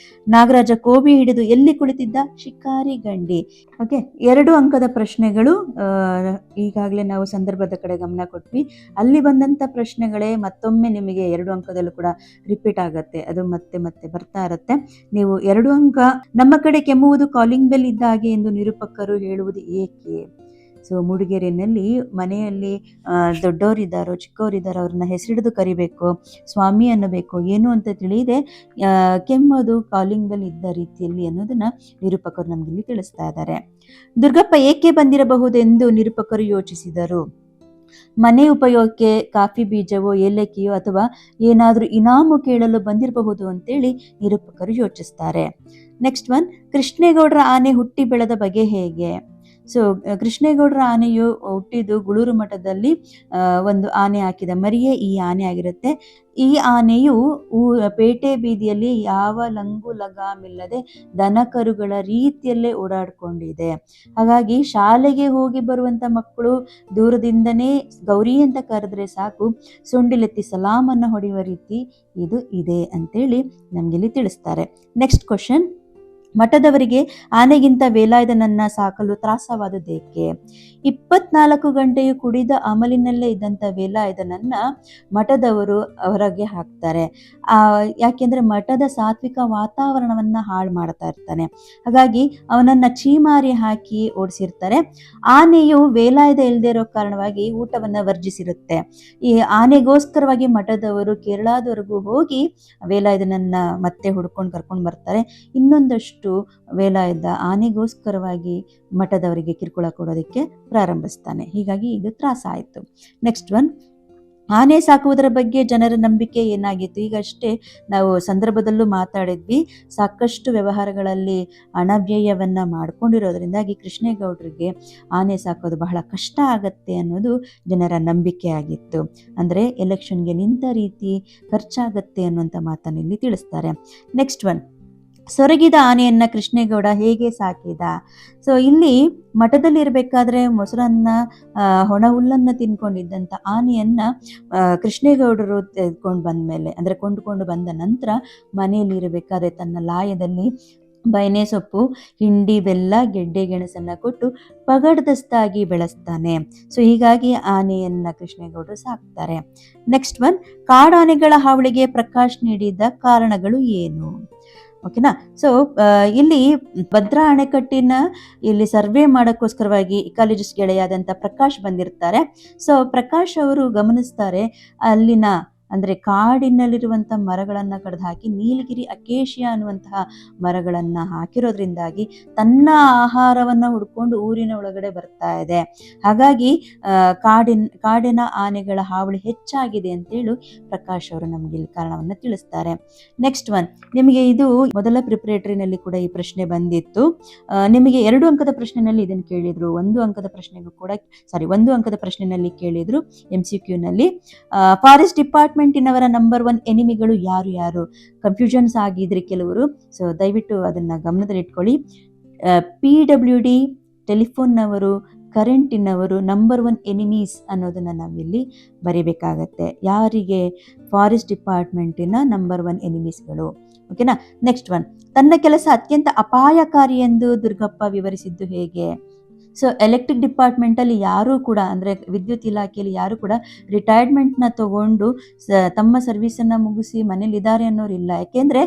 ನಾಗರಾಜ ಕೋಬಿ ಹಿಡಿದು ಎಲ್ಲಿ ಕುಳಿತಿದ್ದ? ಶಿಕಾರಿ ಗಂಡಿ. ಓಕೆ, 2 ಅಂಕದ ಪ್ರಶ್ನೆಗಳು. ಈಗಾಗಲೇ ನಾವು ಸಂದರ್ಭದ ಕಡೆ ಗಮನ ಕೊಟ್ವಿ. ಅಲ್ಲಿ ಬಂದಂಥ ಪ್ರಶ್ನೆಗಳೇ ಮತ್ತೊಮ್ಮೆ ನಿಮಗೆ 2 ಅಂಕದಲ್ಲೂ ಕೂಡ ರಿಪೀಟ್ ಆಗತ್ತೆ. ಅದು ಮತ್ತೆ ಮತ್ತೆ ಬರ್ತಾ ಇರತ್ತೆ. ನೀವು 2 ಅಂಕ. ನಮ್ಮ ಕಡೆ ಕೆಮ್ಮುವುದು ಕಾಲಿಂಗ್ ಬೆಲ್ ಇದ್ದ ಹಾಗೆ ಎಂದು ನಿರೂಪಕರು ಹೇಳುವುದು ಏಕೆ? ಸೊ ಮೂಡಿಗೆರೆಯಲ್ಲಿ ಮನೆಯಲ್ಲಿ ದೊಡ್ಡವರಿದ್ದಾರೋ ಚಿಕ್ಕವರಿದ್ದಾರೋ ಅವ್ರನ್ನ ಹೆಸರಿಡಿದು ಕರಿಬೇಕು, ಸ್ವಾಮಿ ಅನ್ನಬೇಕು, ಏನು ಅಂತ ತಿಳಿಯದೆ ಕೆಮ್ಮೋದು ಕಾಲಿಂಗ್ ಬೆಲ್ ಇದ್ದ ರೀತಿಯಲ್ಲಿ ಅನ್ನೋದನ್ನ ನಿರೂಪಕರು ನಮಗಿಲ್ಲಿ ತಿಳಿಸ್ತಾ ಇದ್ದಾರೆ. ದುರ್ಗಪ್ಪ ಏಕೆ ಬಂದಿರಬಹುದೆಂದು ನಿರೂಪಕರು ಯೋಚಿಸಿದರು? ಮನೆ ಉಪಯೋಗಕ್ಕೆ ಕಾಫಿ ಬೀಜವೋ ಏಲಕ್ಕಿಯೋ ಅಥವಾ ಏನಾದರೂ ಇನಾಮು ಕೇಳಲು ಬಂದಿರಬಹುದು ಅಂತೇಳಿ ನಿರೂಪಕರು ಯೋಚಿಸ್ತಾರೆ. ನೆಕ್ಸ್ಟ್ ಒನ್, ಕೃಷ್ಣೇಗೌಡರ ಆನೆ ಹುಟ್ಟಿ ಬೆಳೆದ ಬಗೆ ಹೇಗೆ? ಸೊ ಕೃಷ್ಣೇಗೌಡರ ಆನೆಯು ಹುಟ್ಟಿದ್ದು ಗುಳೂರು ಮಠದಲ್ಲಿ ಒಂದು ಆನೆ ಹಾಕಿದ ಮರಿಯೇ ಈ ಆನೆ ಆಗಿರುತ್ತೆ. ಈ ಆನೆಯು ಪೇಟೆ ಬೀದಿಯಲ್ಲಿ ಯಾವ ಲಂಗು ಲಗಾಮಿಲ್ಲದೆ ದನಕರುಗಳ ರೀತಿಯಲ್ಲೇ ಓಡಾಡ್ಕೊಂಡಿದೆ. ಹಾಗಾಗಿ ಶಾಲೆಗೆ ಹೋಗಿ ಬರುವಂತ ಮಕ್ಕಳು ದೂರದಿಂದನೇ ಗೌರಿ ಅಂತ ಕರೆದ್ರೆ ಸಾಕು, ಸೊಂಡಿಲೆತ್ತಿ ಸಲಾಮನ್ನ ಹೊಡೆಯುವ ರೀತಿ ಇದು ಇದೆ ಅಂತೇಳಿ ನಮ್ಗಿಲ್ಲಿ ತಿಳಿಸ್ತಾರೆ. ನೆಕ್ಸ್ಟ್ ಕ್ವಶನ್, ಮಠದವರಿಗೆ ಆನೆಗಿಂತ ವೇಲಾಯುಧನನ್ನ ಸಾಕಲು ತ್ರಾಸವಾದದ್ದೇಕೆ? 24 ಗಂಟೆಯು ಕುಡಿದ ಅಮಲಿನಲ್ಲೇ ಇದ್ದಂಥ ವೇಲಾಯುಧನನ್ನ ಮಠದವರು ಹೊರಗೆ ಹಾಕ್ತಾರೆ. ಯಾಕೆಂದ್ರೆ ಮಠದ ಸಾತ್ವಿಕ ವಾತಾವರಣವನ್ನ ಹಾಳು ಮಾಡ್ತಾ ಇರ್ತಾನೆ. ಹಾಗಾಗಿ ಅವನನ್ನ ಚೀಮಾರಿ ಹಾಕಿ ಓಡಿಸಿರ್ತಾರೆ. ಆನೆಯು ವೇಲಾಯುಧ ಇಲ್ಲದೆ ಇರೋ ಕಾರಣವಾಗಿ ಊಟವನ್ನ ವರ್ಜಿಸಿರುತ್ತೆ. ಈ ಆನೆಗೋಸ್ಕರವಾಗಿ ಮಠದವರು ಕೇರಳದವರೆಗೂ ಹೋಗಿ ವೇಲಾಯುಧನನ್ನ ಮತ್ತೆ ಹುಡ್ಕೊಂಡು ಕರ್ಕೊಂಡು ಬರ್ತಾರೆ. ಇನ್ನೊಂದಷ್ಟು ವೇಲಾಯುಧ ಆನೆಗೋಸ್ಕರವಾಗಿ ಮಠದವರಿಗೆ ಕಿರುಕುಳ ಕೊಡೋದಕ್ಕೆ ಪ್ರಾರಂಭಿಸ್ತಾನೆ. ಹೀಗಾಗಿ ಇದು ತ್ರಾಸ ಆಯಿತು. ನೆಕ್ಸ್ಟ್ ಒನ್, ಆನೆ ಸಾಕುವುದರ ಬಗ್ಗೆ ಜನರ ನಂಬಿಕೆ ಏನಾಗಿತ್ತು? ಈಗಷ್ಟೇ ನಾವು ಸಂದರ್ಭದಲ್ಲೂ ಮಾತಾಡಿದ್ವಿ. ಸಾಕಷ್ಟು ವ್ಯವಹಾರಗಳಲ್ಲಿ ಹಣವ್ಯಯವನ್ನ ಮಾಡ್ಕೊಂಡಿರೋದ್ರಿಂದಾಗಿ ಕೃಷ್ಣೇಗೌಡರಿಗೆ ಆನೆ ಸಾಕೋದು ಬಹಳ ಕಷ್ಟ ಆಗತ್ತೆ ಅನ್ನೋದು ಜನರ ನಂಬಿಕೆ ಆಗಿತ್ತು. ಅಂದರೆ ಎಲೆಕ್ಷನ್ಗೆ ನಿಂತ ರೀತಿ ಖರ್ಚಾಗತ್ತೆ ಅನ್ನುವಂಥ ಮಾತನ್ನು ಇಲ್ಲಿ ತಿಳಿಸ್ತಾರೆ. ನೆಕ್ಸ್ಟ್ ಒನ್, ಸೊರಗಿದ ಆನೆಯನ್ನ ಕೃಷ್ಣೇಗೌಡ ಹೇಗೆ ಸಾಕಿದ? ಸೊ ಇಲ್ಲಿ ಮಠದಲ್ಲಿ ಇರಬೇಕಾದ್ರೆ ಮೊಸರನ್ನ ಒಣ ಹುಲ್ಲನ್ನ ತಿನ್ಕೊಂಡಿದ್ದಂಥ ಆನೆಯನ್ನ ಕೃಷ್ಣೇಗೌಡರು ತೆಗೆದುಕೊಂಡು ಬಂದ ಮೇಲೆ, ಅಂದರೆ ಕೊಂಡುಕೊಂಡು ಬಂದ ನಂತರ ಮನೆಯಲ್ಲಿ ಇರಬೇಕಾದ್ರೆ ತನ್ನ ಲಾಯದಲ್ಲಿ ಬಯನೆ ಸೊಪ್ಪು, ಹಿಂಡಿ, ಬೆಲ್ಲ, ಗೆಡ್ಡೆ ಗೆಣಸನ್ನ ಕೊಟ್ಟು ಪಗಡ್ದಸ್ತಾಗಿ ಬೆಳೆಸ್ತಾನೆ. ಸೊ ಹೀಗಾಗಿ ಆನೆಯನ್ನ ಕೃಷ್ಣೇಗೌಡರು ಸಾಕ್ತಾರೆ. ನೆಕ್ಸ್ಟ್ ಒನ್, ಕಾಡಾನೆಗಳ ಹಾವಳಿಗೆ ಪ್ರಕಾಶ್ ನೀಡಿದ ಕಾರಣಗಳು ಏನು? ಓಕೆನಾ. ಸೊ ಇಲ್ಲಿ ಭದ್ರಾ ಅಣೆಕಟ್ಟಿನ ಇಲ್ಲಿ ಸರ್ವೆ ಮಾಡೋಕ್ಕೋಸ್ಕರವಾಗಿ ಇಕಾಲಜಿಸ್ಟ್ ಗೆಳೆಯಾದಂಥ ಪ್ರಕಾಶ್ ಬಂದಿರ್ತಾರೆ. ಸೊ ಪ್ರಕಾಶ್ ಅವರು ಗಮನಿಸ್ತಾರೆ, ಅಲ್ಲಿನ ಅಂದರೆ ಕಾಡಿನಲ್ಲಿರುವಂಥ ಮರಗಳನ್ನು ಕಡ್ದು ಹಾಕಿ ನೀಲಗಿರಿ ಅಕೇಶಿಯಾ ಅನ್ನುವಂತಹ ಮರಗಳನ್ನು ಹಾಕಿರೋದ್ರಿಂದಾಗಿ ತನ್ನ ಆಹಾರವನ್ನು ಹುಡ್ಕೊಂಡು ಊರಿನ ಒಳಗಡೆ ಬರ್ತಾ ಇದೆ. ಹಾಗಾಗಿ ಕಾಡಿನ ಆನೆಗಳ ಹಾವಳಿ ಹೆಚ್ಚಾಗಿದೆ ಅಂತೇಳಿ ಪ್ರಕಾಶ್ ಅವರು ನಮಗೆ ಇಲ್ಲಿ ಕಾರಣವನ್ನು ತಿಳಿಸ್ತಾರೆ. ನೆಕ್ಸ್ಟ್ ಒನ್, ನಿಮಗೆ ಇದು ಮೊದಲ ಪ್ರಿಪರೇಟರಿನಲ್ಲಿ ಕೂಡ ಈ ಪ್ರಶ್ನೆ ಬಂದಿತ್ತು. ನಿಮಗೆ 2 ಅಂಕದ ಪ್ರಶ್ನೆನಲ್ಲಿ ಇದನ್ನು ಕೇಳಿದ್ರು, 1 ಅಂಕದ ಪ್ರಶ್ನೆನಲ್ಲಿ ಕೇಳಿದ್ರು MCQನಲ್ಲಿ. ಫಾರೆಸ್ಟ್ ಡಿಪಾರ್ಟ್ಮೆಂಟಿನವರ ನಂಬರ್ 1 ಎನಿಮಿಗಳು ಯಾರು? ಕನ್ಫ್ಯೂಷನ್ಸ್ ಆಗಿದ್ರೆ ಕೆಲವರು, ಸೊ ದಯವಿಟ್ಟು ಅದನ್ನ ಗಮನದಲ್ಲಿಟ್ಕೊಳ್ಳಿ. PWD, ಟೆಲಿಫೋನ್ನವರು, ಕರೆಂಟಿನವರು ನಂಬರ್ 1 ಎನಿಮೀಸ್ ಅನ್ನೋದನ್ನ ನಾವಿಲ್ಲಿ ಬರಿಬೇಕಾಗತ್ತೆ. ಯಾರಿಗೆ? ಫಾರೆಸ್ಟ್ ಡಿಪಾರ್ಟ್ಮೆಂಟಿನ ನಂಬರ್ 1 ಎನಿಮೀಸ್ಗಳು. ಓಕೆನಾ. ನೆಕ್ಸ್ಟ್ ಒನ್, ತನ್ನ ಕೆಲಸ ಅತ್ಯಂತ ಅಪಾಯಕಾರಿ ಎಂದು ದುರ್ಗಪ್ಪ ವಿವರಿಸಿದ್ದು ಹೇಗೆ? ಸೊ ಎಲೆಕ್ಟ್ರಿಕ್ ಡಿಪಾರ್ಟ್ಮೆಂಟಲ್ಲಿ ಯಾರೂ ಕೂಡ ಅಂದರೆ ವಿದ್ಯುತ್ ಇಲಾಖೆಯಲ್ಲಿ ಯಾರೂ ಕೂಡ ರಿಟೈರ್ಮೆಂಟ್ನ ತಗೊಂಡು ತಮ್ಮ ಸರ್ವಿಸನ್ನು ಮುಗಿಸಿ ಮನೇಲಿದ್ದಾರೆ ಅನ್ನೋರಿಲ್ಲ. ಯಾಕೆಂದರೆ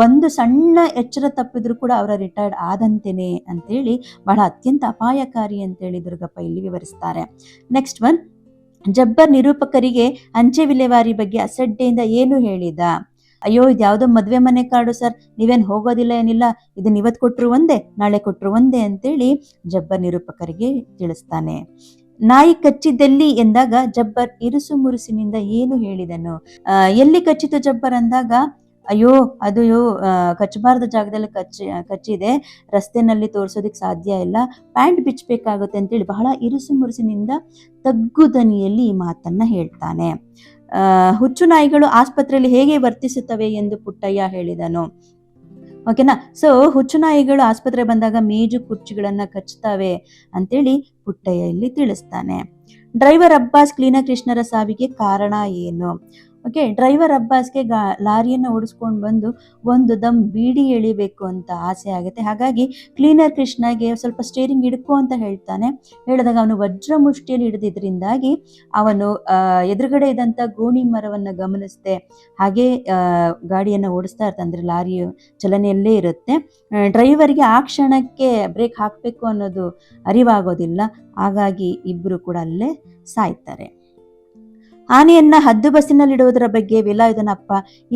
ಒಂದು ಸಣ್ಣ ಎಚ್ಚರ ತಪ್ಪಿದ್ರು ಕೂಡ ಅವರ ರಿಟೈರ್ಡ್ ಆದಂತೆಯೇ ಅಂತೇಳಿ ಬಹಳ ಅತ್ಯಂತ ಅಪಾಯಕಾರಿ ಅಂತೇಳಿ ದುರ್ಗಪ್ಪ ಇಲ್ಲಿ ವಿವರಿಸ್ತಾರೆ. ನೆಕ್ಸ್ಟ್ ಒನ್, ಜಬ್ಬರ್ ನಿರೂಪಕರಿಗೆ ಅಂಚೆ ವಿಲೇವಾರಿ ಬಗ್ಗೆ ಅಸಡ್ಡೆಯಿಂದ ಏನು ಹೇಳಿದ? ಅಯ್ಯೋ, ಇದು ಯಾವುದೋ ಮದುವೆ ಮನೆ ಕಾರ್ಡು ಸರ್, ನೀವೇನು ಹೋಗೋದಿಲ್ಲ ಏನಿಲ್ಲ, ಇದನ್ನ ಇವತ್ತು ಕೊಟ್ಟರು ಒಂದೇ, ನಾಳೆ ಕೊಟ್ಟರು ಒಂದೇ ಅಂತೇಳಿ ಜಬ್ಬರ್ ನಿರೂಪಕರಿಗೆ ತಿಳಿಸ್ತಾನೆ. ನಾಯಿ ಕಚ್ಚಿದ್ದಲ್ಲಿ ಎಂದಾಗ ಜಬ್ಬರ್ ಇರುಸು ಮುರುಸಿನಿಂದ ಏನು ಹೇಳಿದನು? ಎಲ್ಲಿ ಕಚ್ಚಿತು ಜಬ್ಬರ್ ಅಂದಾಗ, ಅಯ್ಯೋ ಅದು ಕಚ್ಚಬಾರ್ದ ಜಾಗದಲ್ಲಿ ಕಚ್ಚಿದೆ, ರಸ್ತೆನಲ್ಲಿ ತೋರಿಸೋದಕ್ಕೆ ಸಾಧ್ಯ ಇಲ್ಲ, ಪ್ಯಾಂಟ್ ಬಿಚ್ಚಬೇಕಾಗುತ್ತೆ ಅಂತೇಳಿ ಬಹಳ ಇರುಸು ಮುರುಸಿನಿಂದ ತಗ್ಗು ದನಿಯಲ್ಲಿ ಈ ಮಾತನ್ನ ಹೇಳ್ತಾನೆ. ಹುಚ್ಚು ನಾಯಿಗಳು ಆಸ್ಪತ್ರೆಯಲ್ಲಿ ಹೇಗೆ ವರ್ತಿಸುತ್ತವೆ ಎಂದು ಪುಟ್ಟಯ್ಯ ಹೇಳಿದನು. ಓಕೆನಾ. ಸೊ ಹುಚ್ಚು ನಾಯಿಗಳು ಆಸ್ಪತ್ರೆ ಬಂದಾಗ ಮೇಜು ಕುರ್ಚಿಗಳನ್ನ ಕಚ್ತವೆ ಅಂತೇಳಿ ಪುಟ್ಟಯ್ಯ ಇಲ್ಲಿ ತಿಳಿಸ್ತಾನೆ. ಡ್ರೈವರ್ ಅಬ್ಬಾಸ್ ಕ್ಲೀನರ್ ಕೃಷ್ಣರ ಸಾವಿಗೆ ಕಾರಣ ಏನು? ಓಕೆ, ಡ್ರೈವರ್ ಅಬ್ಬಾಸ್ಗೆ ಲಾರಿಯನ್ನು ಓಡಿಸ್ಕೊಂಡು ಬಂದು ಒಂದು ದಮ್ ಬೀಡಿ ಎಳಿಬೇಕು ಅಂತ ಆಸೆ ಆಗುತ್ತೆ. ಹಾಗಾಗಿ ಕ್ಲೀನರ್ ಕೃಷ್ಣಗೆ ಸ್ವಲ್ಪ ಸ್ಟೇರಿಂಗ್ ಹಿಡ್ಕೊ ಅಂತ ಹೇಳ್ತಾನೆ. ಹೇಳಿದಾಗ ಅವನು ವಜ್ರ ಮುಷ್ಟಿಯಲ್ಲಿ ಹಿಡಿದಿದ್ರಿಂದಾಗಿ ಅವನು ಎದುರುಗಡೆ ಇದ್ದಂಥ ಗೋಣಿ ಮರವನ್ನು ಗಮನಿಸದೆ ಹಾಗೆ ಗಾಡಿಯನ್ನು ಓಡಿಸ್ತಾ ಇರ್ತಾನೆ. ಅಂದರೆ ಲಾರಿ ಚಲನೆಯಲ್ಲೇ ಇರುತ್ತೆ. ಡ್ರೈವರ್ಗೆ ಆ ಕ್ಷಣಕ್ಕೆ ಬ್ರೇಕ್ ಹಾಕಬೇಕು ಅನ್ನೋದು ಅರಿವಾಗೋದಿಲ್ಲ. ಹಾಗಾಗಿ ಇಬ್ಬರು ಕೂಡ ಅಲ್ಲೇ ಸಾಯ್ತಾರೆ. ಆನೆಯನ್ನ ಹದ್ದು ಬಸ್ಸಿನಲ್ಲಿಡುವುದರ ಬಗ್ಗೆ ವೇಲಾಯುಧನ ಅಪ್ಪ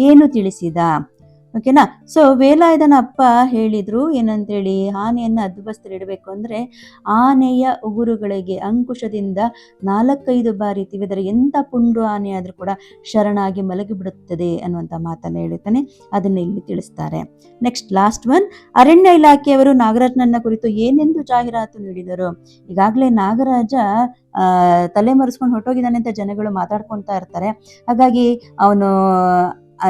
ಏನು ತಿಳಿಸಿದ? ಓಕೆನಾ. ಸೊ ವೇಲಾಯುಧನ ಅಪ್ಪ ಹೇಳಿದ್ರು ಏನಂತೇಳಿ, ಆನೆಯನ್ನ ಹದ್ದು ಬಸ್ಸಲ್ಲಿ ಇಡಬೇಕು ಅಂದರೆ ಆನೆಯ ಉಗುರುಗಳಿಗೆ ಅಂಕುಶದಿಂದ 4-5 ಬಾರಿ ತಿವಿದರೆ ಎಂಥ ಪುಂಡು ಆನೆ ಆದರೂ ಕೂಡ ಶರಣಾಗಿ ಮಲಗಿಬಿಡುತ್ತದೆ ಅನ್ನುವಂಥ ಮಾತನ್ನು ಹೇಳ್ತಾನೆ. ಅದನ್ನು ಇಲ್ಲಿ ತಿಳಿಸ್ತಾರೆ. ನೆಕ್ಸ್ಟ್ ಲಾಸ್ಟ್ ಒನ್, ಅರಣ್ಯ ಇಲಾಖೆಯವರು ನಾಗರಾಜನನ್ನ ಕುರಿತು ಏನೆಂದು ಜಾಹೀರಾತು ನೀಡಿದರು? ಈಗಾಗಲೇ ನಾಗರಾಜ ತಲೆ ಮರೆಸ್ಕೊಂಡು ಹೊರಟೋಗಿದ್ದಾನೆ ಅಂತ ಜನಗಳು ಮಾತಾಡ್ಕೊಳ್ತಾ ಇರ್ತಾರೆ. ಹಾಗಾಗಿ ಅವನು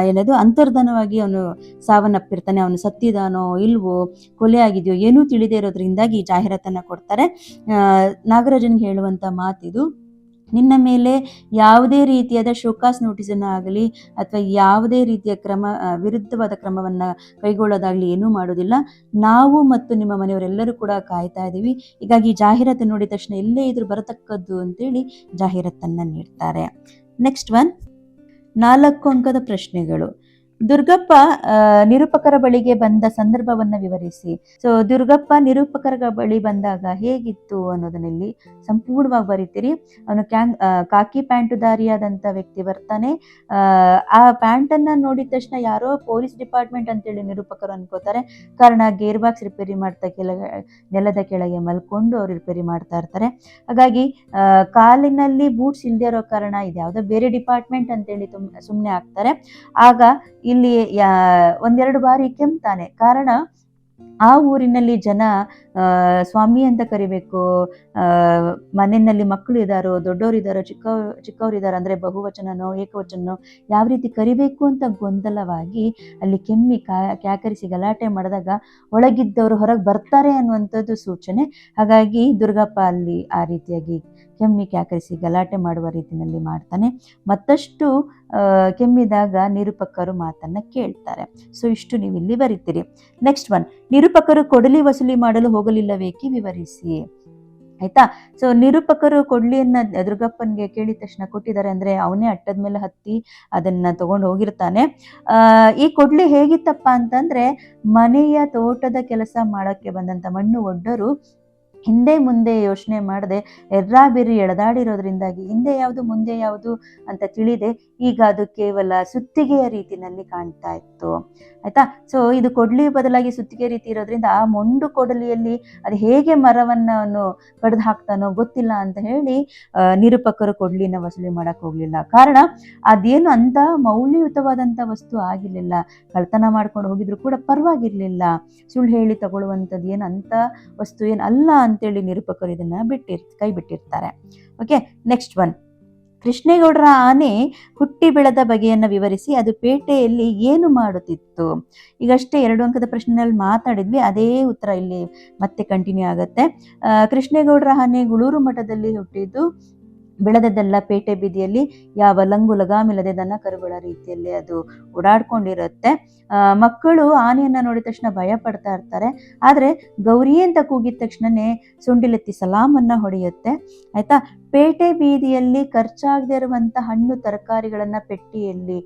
ಏನದು ಅಂತರ್ಧನವಾಗಿ ಅವನು ಸಾವನ್ನಪ್ಪಿರ್ತಾನೆ. ಅವನು ಸತ್ತಿದಾನೋ ಇಲ್ವೋ, ಕೊಲೆ ಆಗಿದೆಯೋ ಏನೂ ತಿಳಿದೇ ಇರೋದ್ರಿಂದಾಗಿ ಜಾಹೀರಾತನ್ನ ಕೊಡ್ತಾರೆ. ನಾಗರಾಜನ್ಗೆ ಹೇಳುವಂಥ ಮಾತಿದು, ನಿನ್ನ ಮೇಲೆ ಯಾವುದೇ ರೀತಿಯಾದ ಶೋಕಾಸ್ ನೋಟಿಸನ್ನು ಆಗಲಿ ಅಥವಾ ಯಾವುದೇ ರೀತಿಯ ವಿರುದ್ಧವಾದ ಕ್ರಮವನ್ನು ಕೈಗೊಳ್ಳೋದಾಗಲಿ ಏನೂ ಮಾಡೋದಿಲ್ಲ. ನಾವು ಮತ್ತು ನಿಮ್ಮ ಮನೆಯವರೆಲ್ಲರೂ ಕೂಡ ಕಾಯ್ತಾ ಇದ್ದೀವಿ. ಹೀಗಾಗಿ ಜಾಹೀರಾತು ನೋಡಿದ ತಕ್ಷಣ ಎಲ್ಲೇ ಇದ್ರೂ ಬರತಕ್ಕದ್ದು ಅಂತೇಳಿ ಜಾಹೀರಾತನ್ನು ನೀಡ್ತಾರೆ. ನೆಕ್ಸ್ಟ್ ಒನ್, 4 ಅಂಕದ ಪ್ರಶ್ನೆಗಳು. ದುರ್ಗಪ್ಪ ನಿರೂಪಕರ ಬಳಿಗೆ ಬಂದ ಸಂದರ್ಭವನ್ನು ವಿವರಿಸಿ. ಸೊ ದುರ್ಗಪ್ಪ ನಿರೂಪಕರ ಬಳಿ ಬಂದಾಗ ಹೇಗಿತ್ತು ಅನ್ನೋದನ್ನಲ್ಲಿ ಸಂಪೂರ್ಣವಾಗಿ ಬರೀತೀರಿ. ಅವನು ಕಾಕಿ ಪ್ಯಾಂಟುದಾರಿಯಾದಂಥ ವ್ಯಕ್ತಿ ಬರ್ತಾನೆ. ಆ ಪ್ಯಾಂಟನ್ನು ನೋಡಿದ ತಕ್ಷಣ ಯಾರೋ ಪೊಲೀಸ್ ಡಿಪಾರ್ಟ್ಮೆಂಟ್ ಅಂತೇಳಿ ನಿರೂಪಕರು ಅನ್ಕೋತಾರೆ. ಕಾರಣ ಗೇರ್ ಬಾಕ್ಸ್ ರಿಪೇರಿ ಮಾಡ್ತಾ ನೆಲದ ಕೆಳಗೆ ಮಲ್ಕೊಂಡು ಅವ್ರು ರಿಪೇರಿ ಮಾಡ್ತಾ ಇರ್ತಾರೆ. ಹಾಗಾಗಿ ಕಾಲಿನಲ್ಲಿ ಬೂಟ್ಸ್ ಇಲ್ಲದೆ ಇರೋ ಕಾರಣ ಇದು ಯಾವುದೋ ಬೇರೆ ಡಿಪಾರ್ಟ್ಮೆಂಟ್ ಅಂತೇಳಿ ಸುಮ್ಮನೆ ಆಗ್ತಾರೆ. ಆಗ ಇಲ್ಲಿ 1-2 ಬಾರಿ ಕೆಮ್ತಾನೆ. ಕಾರಣ ಆ ಊರಿನಲ್ಲಿ ಜನ ಸ್ವಾಮಿ ಅಂತ ಕರಿಬೇಕು, ಮನೆಯಲ್ಲಿ ಮಕ್ಕಳು ಇದ್ದಾರೋ, ದೊಡ್ಡವರು ಇದ್ದಾರೋ, ಚಿಕ್ಕವರು ಇದ್ದಾರೋ, ಅಂದರೆ ಬಹುವಚನನೋ ಏಕವಚನನೋ ಯಾವ ರೀತಿ ಕರಿಬೇಕು ಅಂತ ಗೊಂದಲವಾಗಿ ಅಲ್ಲಿ ಕೆಮ್ಮಿ ಕ್ಯಾಕರಿಸಿ ಗಲಾಟೆ ಮಾಡಿದಾಗ ಒಳಗಿದ್ದವರು ಹೊರಗೆ ಬರ್ತಾರೆ ಅನ್ನುವಂಥದ್ದು ಸೂಚನೆ. ಹಾಗಾಗಿ ದುರ್ಗಪ್ಪ ಅಲ್ಲಿ ಆ ರೀತಿಯಾಗಿ ಕೆಮ್ಮಿ ಕ್ಯಾಕರಿಸಿ ಗಲಾಟೆ ಮಾಡುವ ರೀತಿಯಲ್ಲಿ ಮಾಡ್ತಾನೆ. ಮತ್ತಷ್ಟು ಕೆಮ್ಮಿದಾಗ ನಿರೂಪಕರು ಮಾತನ್ನ ಕೇಳ್ತಾರೆ. ಸೊ ಇಷ್ಟು ನೀವು ಇಲ್ಲಿ ಬರೀತೀರಿ. ನೆಕ್ಸ್ಟ್ ಒನ್, ನಿರೂಪಕರು ಕೊಡಲಿ ವಸೂಲಿ ಮಾಡಲು ಹೋಗಲಿಲ್ಲವೇಕೆ ವಿವರಿಸಿ. ಆಯ್ತಾ. ಸೊ ನಿರೂಪಕರು ಕೊಡ್ಲಿಯನ್ನ ದುರ್ಗಪ್ಪನಿಗೆ ಕೇಳಿದ ತಕ್ಷಣ ಕೊಟ್ಟಿದ್ದಾರೆ ಅಂದ್ರೆ ಅವನೇ ಅಟ್ಟದ ಮೇಲೆ ಹತ್ತಿ ಅದನ್ನ ತಗೊಂಡು ಹೋಗಿರ್ತಾನೆ. ಈ ಕೊಡ್ಲಿ ಹೇಗಿತ್ತಪ್ಪ ಅಂತಂದ್ರೆ, ಮನೆಯ ತೋಟದ ಕೆಲಸ ಮಾಡಕ್ಕೆ ಬಂದಂತ ಮಣ್ಣು ಒಡ್ಡರು ಹಿಂದೆ ಮುಂದೆ ಯೋಚನೆ ಮಾಡದೆ ಎರ್ರಾಬಿರಿ ಎಳೆದಾಡಿರೋದ್ರಿಂದಾಗಿ ಹಿಂದೆ ಯಾವುದು ಮುಂದೆ ಯಾವುದು ಅಂತ ತಿಳಿದೆ ಈಗ ಅದು ಕೇವಲ ಸುತ್ತಿಗೆಯ ರೀತಿನಲ್ಲಿ ಕಾಣ್ತಾ ಇತ್ತು. ಆಯ್ತಾ. ಸೊ ಇದು ಕೊಡ್ಲಿ ಬದಲಾಗಿ ಸುತ್ತಿಗೆ ರೀತಿ ಇರೋದ್ರಿಂದ ಆ ಮೊಂಡು ಕೊಡಲಿಯಲ್ಲಿ ಅದು ಹೇಗೆ ಮರವನ್ನು ಕಡ್ದು ಹಾಕ್ತಾನೋ ಗೊತ್ತಿಲ್ಲ ಅಂತ ಹೇಳಿ ನಿರೂಪಕರು ಕೊಡ್ಲಿನ ವಸೂಲಿ ಮಾಡಕ್ ಹೋಗ್ಲಿಲ್ಲ. ಕಾರಣ ಅದೇನು ಅಂತ ಮೌಲ್ಯಯುತವಾದಂಥ ವಸ್ತು ಆಗಿರ್ಲಿಲ್ಲ. ಕಳ್ತನ ಮಾಡ್ಕೊಂಡು ಹೋಗಿದ್ರು ಕೂಡ ಪರವಾಗಿರ್ಲಿಲ್ಲ. ಸುಳ್ಳು ಹೇಳಿ ತಗೊಳ್ಳುವಂಥದ್ದು ಏನು ಅಂತ ವಸ್ತು ಏನು ಅಲ್ಲ ಅಂತೇಳಿ ನಿರೂಪಕರು ಇದನ್ನ ಕೈ ಬಿಟ್ಟಿರ್ತಾರೆ. ಓಕೆ. ನೆಕ್ಸ್ಟ್ ಒನ್, ಕೃಷ್ಣೇಗೌಡರ ಆನೆ ಹುಟ್ಟಿ ಬೆಳೆದ ಬಗೆಯನ್ನು ವಿವರಿಸಿ. ಅದು ಪೇಟೆಯಲ್ಲಿ ಏನು ಮಾಡುತ್ತಿತ್ತು. ಈಗಷ್ಟೇ 2 ಅಂಕದ ಪ್ರಶ್ನೆಯಲ್ಲಿ ಮಾತಾಡಿದ್ವಿ, ಅದೇ ಉತ್ತರ ಇಲ್ಲಿ ಮತ್ತೆ ಕಂಟಿನ್ಯೂ ಆಗುತ್ತೆ. ಕೃಷ್ಣೇಗೌಡರ ಆನೆ ಗುಳೂರು ಮಠದಲ್ಲಿ ಹುಟ್ಟಿದ್ದು ಬೆಳೆದದ್ದೆಲ್ಲ ಪೇಟೆ ಬೀದಿಯಲ್ಲಿ ಯಾವ ಲಂಗು ಲಗಾಮಿಲ್ಲದೆ ದನ ಕರುಗಳ ರೀತಿಯಲ್ಲಿ ಅದು ಓಡಾಡ್ಕೊಂಡಿರುತ್ತೆ. ಮಕ್ಕಳು ಆನೆಯನ್ನ ನೋಡಿದ ತಕ್ಷಣ ಭಯ ಪಡ್ತಾ ಇರ್ತಾರೆ. ಆದ್ರೆ ಗೌರಿ ಅಂತ ಕೂಗಿದ ತಕ್ಷಣನೇ ಸೊಂಡಿಲೆತ್ತಿ ಸಲಾಮನ್ನ ಹೊಡೆಯುತ್ತೆ. ಆಯ್ತಾ. ಪೇಟೆ ಬೀದಿಯಲ್ಲಿ ಖರ್ಚಾಗದೇ ಇರುವಂತ ಹಣ್ಣು ತರಕಾರಿಗಳನ್ನ ಪೆಟ್ಟಿಯಲ್ಲಿ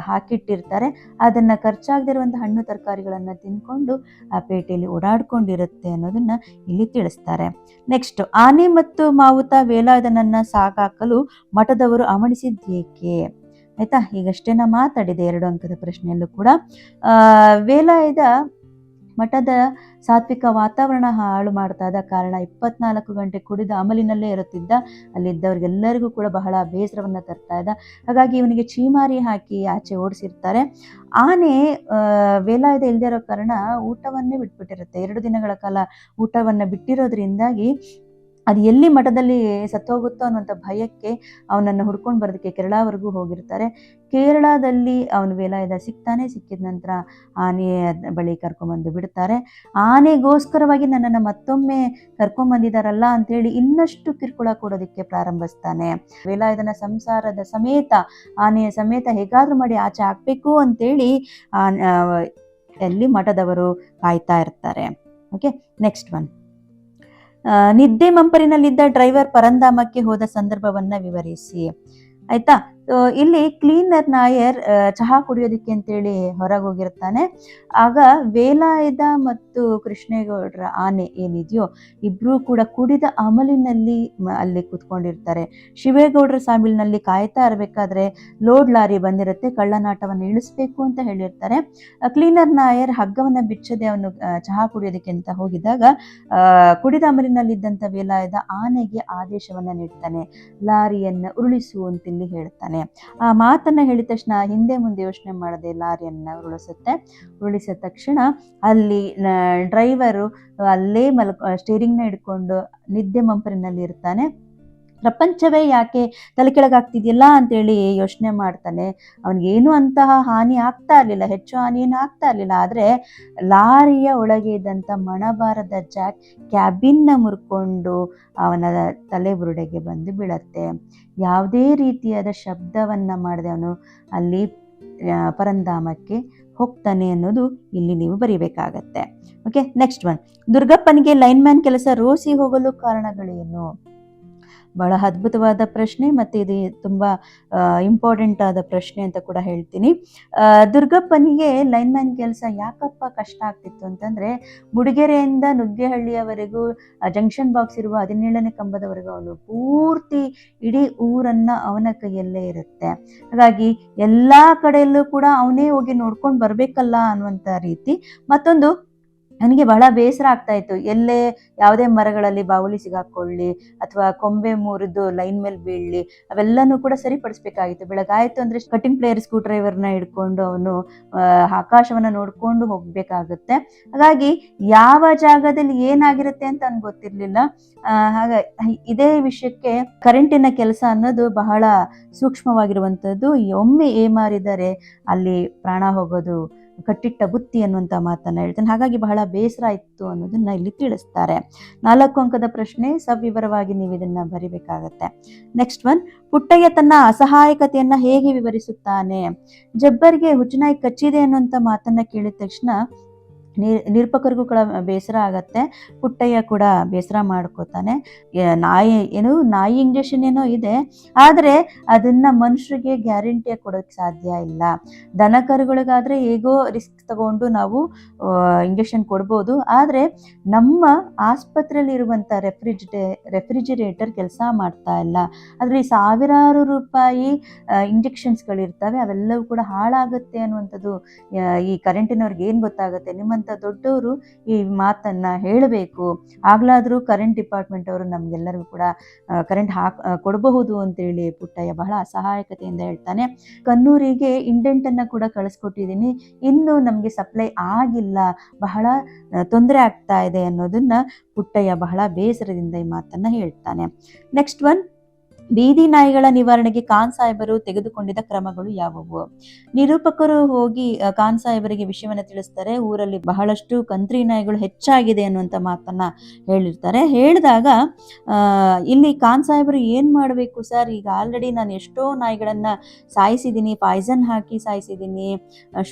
ಹಾಕಿಟ್ಟಿರ್ತಾರೆ. ಅದನ್ನ ಖರ್ಚಾಗದೇ ಇರುವಂತ ಹಣ್ಣು ತರಕಾರಿಗಳನ್ನ ತಿನ್ಕೊಂಡು ಆ ಪೇಟೆಯಲ್ಲಿ ಓಡಾಡ್ಕೊಂಡಿರುತ್ತೆ ಅನ್ನೋದನ್ನ ಇಲ್ಲಿ ತಿಳಿಸ್ತಾರೆ. ನೆಕ್ಸ್ಟ್, ಆನೆ ಮತ್ತು ಮಾವುತ ವೇಲಾಯುಧನನ್ನ ಸಾಕಾಕಲು ಮಠದವರು ಹವಣಿಸಿದ್ದೇಕೆ? ಆಯ್ತಾ. ಈಗಷ್ಟೇ ನಾ ಮಾತಾಡಿದೆ 2 ಅಂಕದ ಪ್ರಶ್ನೆಯಲ್ಲೂ ಕೂಡ. ವೇಲಾಯುಧ ಮಠದ ಸಾತ್ವಿಕ ವಾತಾವರಣ ಹಾಳು ಮಾಡ್ತಾ ಇದ್ದ ಕಾರಣ 24 ಗಂಟೆ ಕುಡಿದ ಅಮಲಿನಲ್ಲೇ ಇರುತ್ತಿದ್ದ. ಅಲ್ಲಿದ್ದವ್ರಿಗೆಲ್ಲರಿಗೂ ಕೂಡ ಬಹಳ ಬೇಸರವನ್ನ ತರ್ತಾ ಇದ್ದ. ಹಾಗಾಗಿ ಇವನಿಗೆ ಚೀಮಾರಿ ಹಾಕಿ ಆಚೆ ಓಡಿಸಿರ್ತಾರೆ. ಆನೆ ವೇಲಾಯುಧ ಇಲ್ದೇ ಇರೋ ಕಾರಣ ಊಟವನ್ನೇ ಬಿಟ್ಬಿಟ್ಟಿರುತ್ತೆ. 2 ದಿನಗಳ ಕಾಲ ಊಟವನ್ನ ಬಿಟ್ಟಿರೋದ್ರಿಂದಾಗಿ ಅದು ಎಲ್ಲಿ ಮಠದಲ್ಲಿ ಸತ್ತೋಗುತ್ತೋ ಅನ್ನುವಂಥ ಭಯಕ್ಕೆ ಅವನನ್ನು ಹುಡ್ಕೊಂಡು ಬರೋದಕ್ಕೆ ಕೇರಳವರೆಗೂ ಹೋಗಿರ್ತಾರೆ. ಕೇರಳದಲ್ಲಿ ಅವನು ವೇಲಾಯುಧ ಸಿಗ್ತಾನೆ. ಸಿಕ್ಕಿದ ನಂತರ ಆನೆಯ ಬಳಿ ಕರ್ಕೊಂಬಂದು ಬಿಡ್ತಾರೆ. ಆನೆಗೋಸ್ಕರವಾಗಿ ನನ್ನನ್ನು ಮತ್ತೊಮ್ಮೆ ಕರ್ಕೊಂಬಂದಿದ್ದಾರಲ್ಲ ಅಂತೇಳಿ ಇನ್ನಷ್ಟು ಕಿರುಕುಳ ಕೊಡೋದಕ್ಕೆ ಪ್ರಾರಂಭಿಸ್ತಾನೆ. ವೇಲಾಯುಧನ ಸಂಸಾರದ ಸಮೇತ, ಆನೆಯ ಸಮೇತ ಹೇಗಾದ್ರೂ ಮಾಡಿ ಆಚೆ ಹಾಕ್ಬೇಕು ಅಂತೇಳಿ ಅಲ್ಲಿ ಮಠದವರು ಕಾಯ್ತಾ ಇರ್ತಾರೆ. Okay, next one. ನಿದ್ದೆ ಮಂಪರಿನಲ್ಲಿದ್ದ ಡ್ರೈವರ್ ಪರಂಧಾಮಕ್ಕೆ ಹೋದ ಸಂದರ್ಭವನ್ನ ವಿವರಿಸಿ. ಆಯ್ತಾ. ಇಲ್ಲಿ ಕ್ಲೀನರ್ ನಾಯರ್ ಚಹಾ ಕುಡಿಯೋದಕ್ಕೆ ಅಂತೇಳಿ ಹೊರಗೆ ಹೋಗಿರ್ತಾನೆ. ಆಗ ವೇಲಾಯುಧ ಮತ್ತು ಕೃಷ್ಣೇಗೌಡರ ಆನೆ ಏನಿದೆಯೋ ಇಬ್ರು ಕೂಡ ಕುಡಿದ ಅಮಲಿನಲ್ಲಿ ಅಲ್ಲಿ ಕುತ್ಕೊಂಡಿರ್ತಾರೆ. ಶಿವೇಗೌಡರ ಸಾಮಿಲ್ನಲ್ಲಿ ಕಾಯ್ತಾ ಇರಬೇಕಾದ್ರೆ ಲೋಡ್ ಲಾರಿ ಬಂದಿರುತ್ತೆ. ಕಳ್ಳನಾಟವನ್ನು ಇಳಿಸ್ಬೇಕು ಅಂತ ಹೇಳಿರ್ತಾರೆ. ಕ್ಲೀನರ್ ನಾಯರ್ ಹಗ್ಗವನ್ನ ಬಿಚ್ಚದೆ ಅವನು ಚಹಾ ಕುಡಿಯೋದಕ್ಕೆ ಅಂತ ಹೋಗಿದ್ದಾಗ ಕುಡಿದ ಅಮಲಿನಲ್ಲಿದ್ದಂಥ ವೇಲಾಯುಧ ಆನೆಗೆ ಆದೇಶವನ್ನ ನೀಡ್ತಾನೆ, ಲಾರಿಯನ್ನ ಉರುಳಿಸು ಅಂತಿಲ್ಲಿ ಹೇಳ್ತಾನೆ. ಆ ಮಾತನ್ನ ಹೇಳಿದ ತಕ್ಷಣ ಹಿಂದೆ ಮುಂದೆ ಯೋಚನೆ ಮಾಡದೆ ಲಾರಿಯನ್ನ ಉರುಳಿಸಿದ ತಕ್ಷಣ ಅಲ್ಲಿ ಡ್ರೈವರು ಅಲ್ಲೇ ಸ್ಟೇರಿಂಗ್ನ ಹಿಡ್ಕೊಂಡು ನಿದ್ದೆ ಮಂಪರಿನಲ್ಲಿ ಇರ್ತಾನೆ. ಪ್ರಪಂಚವೇ ಯಾಕೆ ತಲೆ ಕೆಳಗಾಗ್ತಿದೆಯಲ್ಲ ಅಂತೇಳಿ ಯೋಚನೆ ಮಾಡ್ತಾನೆ. ಅವನಿಗೇನು ಅಂತಹ ಹಾನಿ ಆಗ್ತಾ ಇರಲಿಲ್ಲ, ಹೆಚ್ಚು ಹಾನಿ ಏನು ಆಗ್ತಾ ಇರಲಿಲ್ಲ. ಆದರೆ ಲಾರಿಯ ಒಳಗೆ ಇದ್ದಂಥ ಮಣಬಾರದ ಜಾಕ್ ಕ್ಯಾಬಿನ್ನ ಮುರ್ಕೊಂಡು ಅವನ ತಲೆ ಬುರುಡೆಗೆ ಬಂದು ಬೀಳತ್ತೆ. ಯಾವುದೇ ರೀತಿಯಾದ ಶಬ್ದವನ್ನ ಮಾಡದೆ ಅವನು ಅಲ್ಲಿ ಪರಂಧಾಮಕ್ಕೆ ಹೋಗ್ತಾನೆ ಅನ್ನೋದು ಇಲ್ಲಿ ನೀವು ಬರೀಬೇಕಾಗತ್ತೆ. Okay, next one. ದುರ್ಗಪ್ಪನಿಗೆ ಲೈನ್ಮ್ಯಾನ್ ಕೆಲಸ ರೋಸಿ ಹೋಗಲು ಕಾರಣಗಳೇನು? ಬಹಳ ಅದ್ಭುತವಾದ ಪ್ರಶ್ನೆ, ಮತ್ತು ಇದು ತುಂಬ ಇಂಪಾರ್ಟೆಂಟ್ ಆದ ಪ್ರಶ್ನೆ ಅಂತ ಕೂಡ ಹೇಳ್ತೀನಿ. ದುರ್ಗಪ್ಪನಿಗೆ ಲೈನ್ಮ್ಯಾನ್ ಕೆಲಸ ಯಾಕಪ್ಪ ಕಷ್ಟ ಆಗ್ತಿತ್ತು ಅಂತಂದರೆ, ಮುಡಿಗೆರೆಯಿಂದ ನುಗ್ಗೇಹಳ್ಳಿಯವರೆಗೂ ಜಂಕ್ಷನ್ ಬಾಕ್ಸ್ ಇರುವ 17ನೇ ಕಂಬದವರೆಗೂ ಅವನು ಪೂರ್ತಿ ಇಡೀ ಊರನ್ನು ಅವನ ಕೈಯಲ್ಲೇ ಇರುತ್ತೆ. ಹಾಗಾಗಿ ಎಲ್ಲ ಕಡೆಯಲ್ಲೂ ಕೂಡ ಅವನೇ ಹೋಗಿ ನೋಡ್ಕೊಂಡು ಬರಬೇಕಲ್ಲ ಅನ್ನುವಂಥ ರೀತಿ. ಮತ್ತೊಂದು, ನನಗೆ ಬಹಳ ಬೇಸರ ಆಗ್ತಾ ಇತ್ತು. ಎಲ್ಲೇ ಯಾವುದೇ ಮರಗಳಲ್ಲಿ ಬಾವುಲಿ ಸಿಗಾಕೊಳ್ಳಿ ಅಥವಾ ಕೊಂಬೆ ಮುರಿದು ಲೈನ್ ಮೇಲೆ ಬೀಳಲಿ, ಅವೆಲ್ಲನೂ ಕೂಡ ಸರಿಪಡಿಸ್ಬೇಕಾಗಿತ್ತು. ಬೆಳಗಾಯಿತು ಅಂದರೆ ಕಟಿಂಗ್ ಪ್ಲೇಯರ್ ಸ್ಕ್ರೂ ಡ್ರೈವರ್ನ ಹಿಡ್ಕೊಂಡು ಅವನು ಆಕಾಶವನ್ನು ನೋಡ್ಕೊಂಡು ಹೋಗಬೇಕಾಗುತ್ತೆ. ಹಾಗಾಗಿ ಯಾವ ಜಾಗದಲ್ಲಿ ಏನಾಗಿರುತ್ತೆ ಅಂತ ನನಗೆ ಗೊತ್ತಿರಲಿಲ್ಲ. ಹಾಗಾಗಿ ಇದೇ ವಿಷಯಕ್ಕೆ ಕರೆಂಟಿನ ಕೆಲಸ ಅನ್ನೋದು ಬಹಳ ಸೂಕ್ಷ್ಮವಾಗಿರುವಂಥದ್ದು. ಒಮ್ಮೆ ಏಮಾರಿದರೆ ಅಲ್ಲಿ ಪ್ರಾಣ ಹೋಗೋದು ಕಟ್ಟಿಟ್ಟ ಬುತ್ತಿ ಅನ್ನುವಂಥ ಮಾತನ್ನ ಹೇಳ್ತಾನೆ. ಹಾಗಾಗಿ ಬಹಳ ಬೇಸರ ಇತ್ತು ಅನ್ನೋದನ್ನ ಇಲ್ಲಿ ತಿಳಿಸ್ತಾರೆ. 4 ಅಂಕದ ಪ್ರಶ್ನೆ, ಸವಿವರವಾಗಿ ನೀವು ಇದನ್ನ ಬರಿಬೇಕಾಗತ್ತೆ. Next one. ಪುಟ್ಟಯ್ಯ ತನ್ನ ಅಸಹಾಯಕತೆಯನ್ನ ಹೇಗೆ ವಿವರಿಸುತ್ತಾನೆ? ಜಬ್ಬರ್ಗೆ ಹುಚ್ಚುನಾಯಿ ಕಚ್ಚಿದೆ ಅನ್ನುವಂಥ ಮಾತನ್ನ ಕೇಳಿದ ತಕ್ಷಣ ನಿರೂಪಕರಿಗೂ ಕೂಡ ಬೇಸರ ಆಗತ್ತೆ. ಪುಟ್ಟಯ್ಯ ಕೂಡ ಬೇಸರ ಮಾಡ್ಕೋತಾನೆ. ನಾಯಿ ಇಂಜೆಕ್ಷನ್ ಏನೋ ಇದೆ, ಆದರೆ ಅದನ್ನ ಮನುಷ್ಯರಿಗೆ ಗ್ಯಾರಂಟಿಯಾಗಿ ಕೊಡೋಕ್ಕೆ ಸಾಧ್ಯ ಇಲ್ಲ. ದನ ಕರುಗಳಿಗಾದ್ರೆ ಹೇಗೋ ರಿಸ್ಕ್ ತಗೊಂಡು ನಾವು ಇಂಜೆಕ್ಷನ್ ಕೊಡ್ಬೋದು. ಆದರೆ ನಮ್ಮ ಆಸ್ಪತ್ರೆಯಲ್ಲಿ ಇರುವಂಥ ರೆಫ್ರಿಜಿರೇಟರ್ ಕೆಲಸ ಮಾಡ್ತಾ ಇಲ್ಲ. ಅದರಲ್ಲಿ ಸಾವಿರಾರು ರೂಪಾಯಿ ಇಂಜೆಕ್ಷನ್ಸ್ಗಳಿರ್ತವೆ, ಅವೆಲ್ಲವೂ ಕೂಡ ಹಾಳಾಗುತ್ತೆ ಅನ್ನುವಂಥದ್ದು ಈ ಕರೆಂಟಿನವ್ರಿಗೆ ಏನು ಗೊತ್ತಾಗುತ್ತೆ? ನಿಮ್ಮಂಥ ದೊಡ್ಡವರು ಈ ಮಾತನ್ನ ಹೇಳಬೇಕು. ಆಗ್ಲಾದ್ರೂ ಕರೆಂಟ್ ಡಿಪಾರ್ಟ್ಮೆಂಟ್ ಅವರು ನಮ್ಗೆಲ್ಲರಿಗೂ ಕೂಡ ಕರೆಂಟ್ ಕೊಡಬಹುದು ಅಂತೇಳಿ ಪುಟ್ಟಯ್ಯ ಬಹಳ ಅಸಹಾಯಕತೆಯಿಂದ ಹೇಳ್ತಾನೆ. ಕನ್ನೂರಿಗೆ ಇಂಡೆಂಟ್ ಅನ್ನ ಕೂಡ ಕಳಿಸ್ಕೊಟ್ಟಿದ್ದೀನಿ, ಇನ್ನು ನಮ್ಗೆ ಸಪ್ಲೈ ಆಗಿಲ್ಲ, ಬಹಳ ತೊಂದರೆ ಆಗ್ತಾ ಇದೆ ಅನ್ನೋದನ್ನ ಪುಟ್ಟಯ್ಯ ಬಹಳ ಬೇಸರದಿಂದ ಈ ಮಾತನ್ನ ಹೇಳ್ತಾನೆ. Next one. ಬೀದಿ ನಾಯಿಗಳ ನಿವಾರಣೆಗೆ ಖಾನ್ ಸಾಹೇಬರು ತೆಗೆದುಕೊಂಡಿದ್ದ ಕ್ರಮಗಳು ಯಾವುವು? ನಿರೂಪಕರು ಹೋಗಿ ಖಾನ್ ಸಾಹೇಬರಿಗೆ ವಿಷಯವನ್ನ ತಿಳಿಸ್ತಾರೆ. ಊರಲ್ಲಿ ಬಹಳಷ್ಟು ಕಂತ್ರಿ ನಾಯಿಗಳು ಹೆಚ್ಚಾಗಿದೆ ಅನ್ನುವಂಥ ಮಾತನ್ನ ಹೇಳಿರ್ತಾರೆ. ಹೇಳಿದಾಗ ಇಲ್ಲಿ ಖಾನ್ ಸಾಹೇಬರು ಏನ್ ಮಾಡಬೇಕು ಸರ್, ಈಗ ಆಲ್ರೆಡಿ ನಾನು ಎಷ್ಟೋ ನಾಯಿಗಳನ್ನ ಸಾಯಿಸಿದ್ದೀನಿ, ಪಾಯ್ಸನ್ ಹಾಕಿ ಸಾಯಿಸಿದ್ದೀನಿ,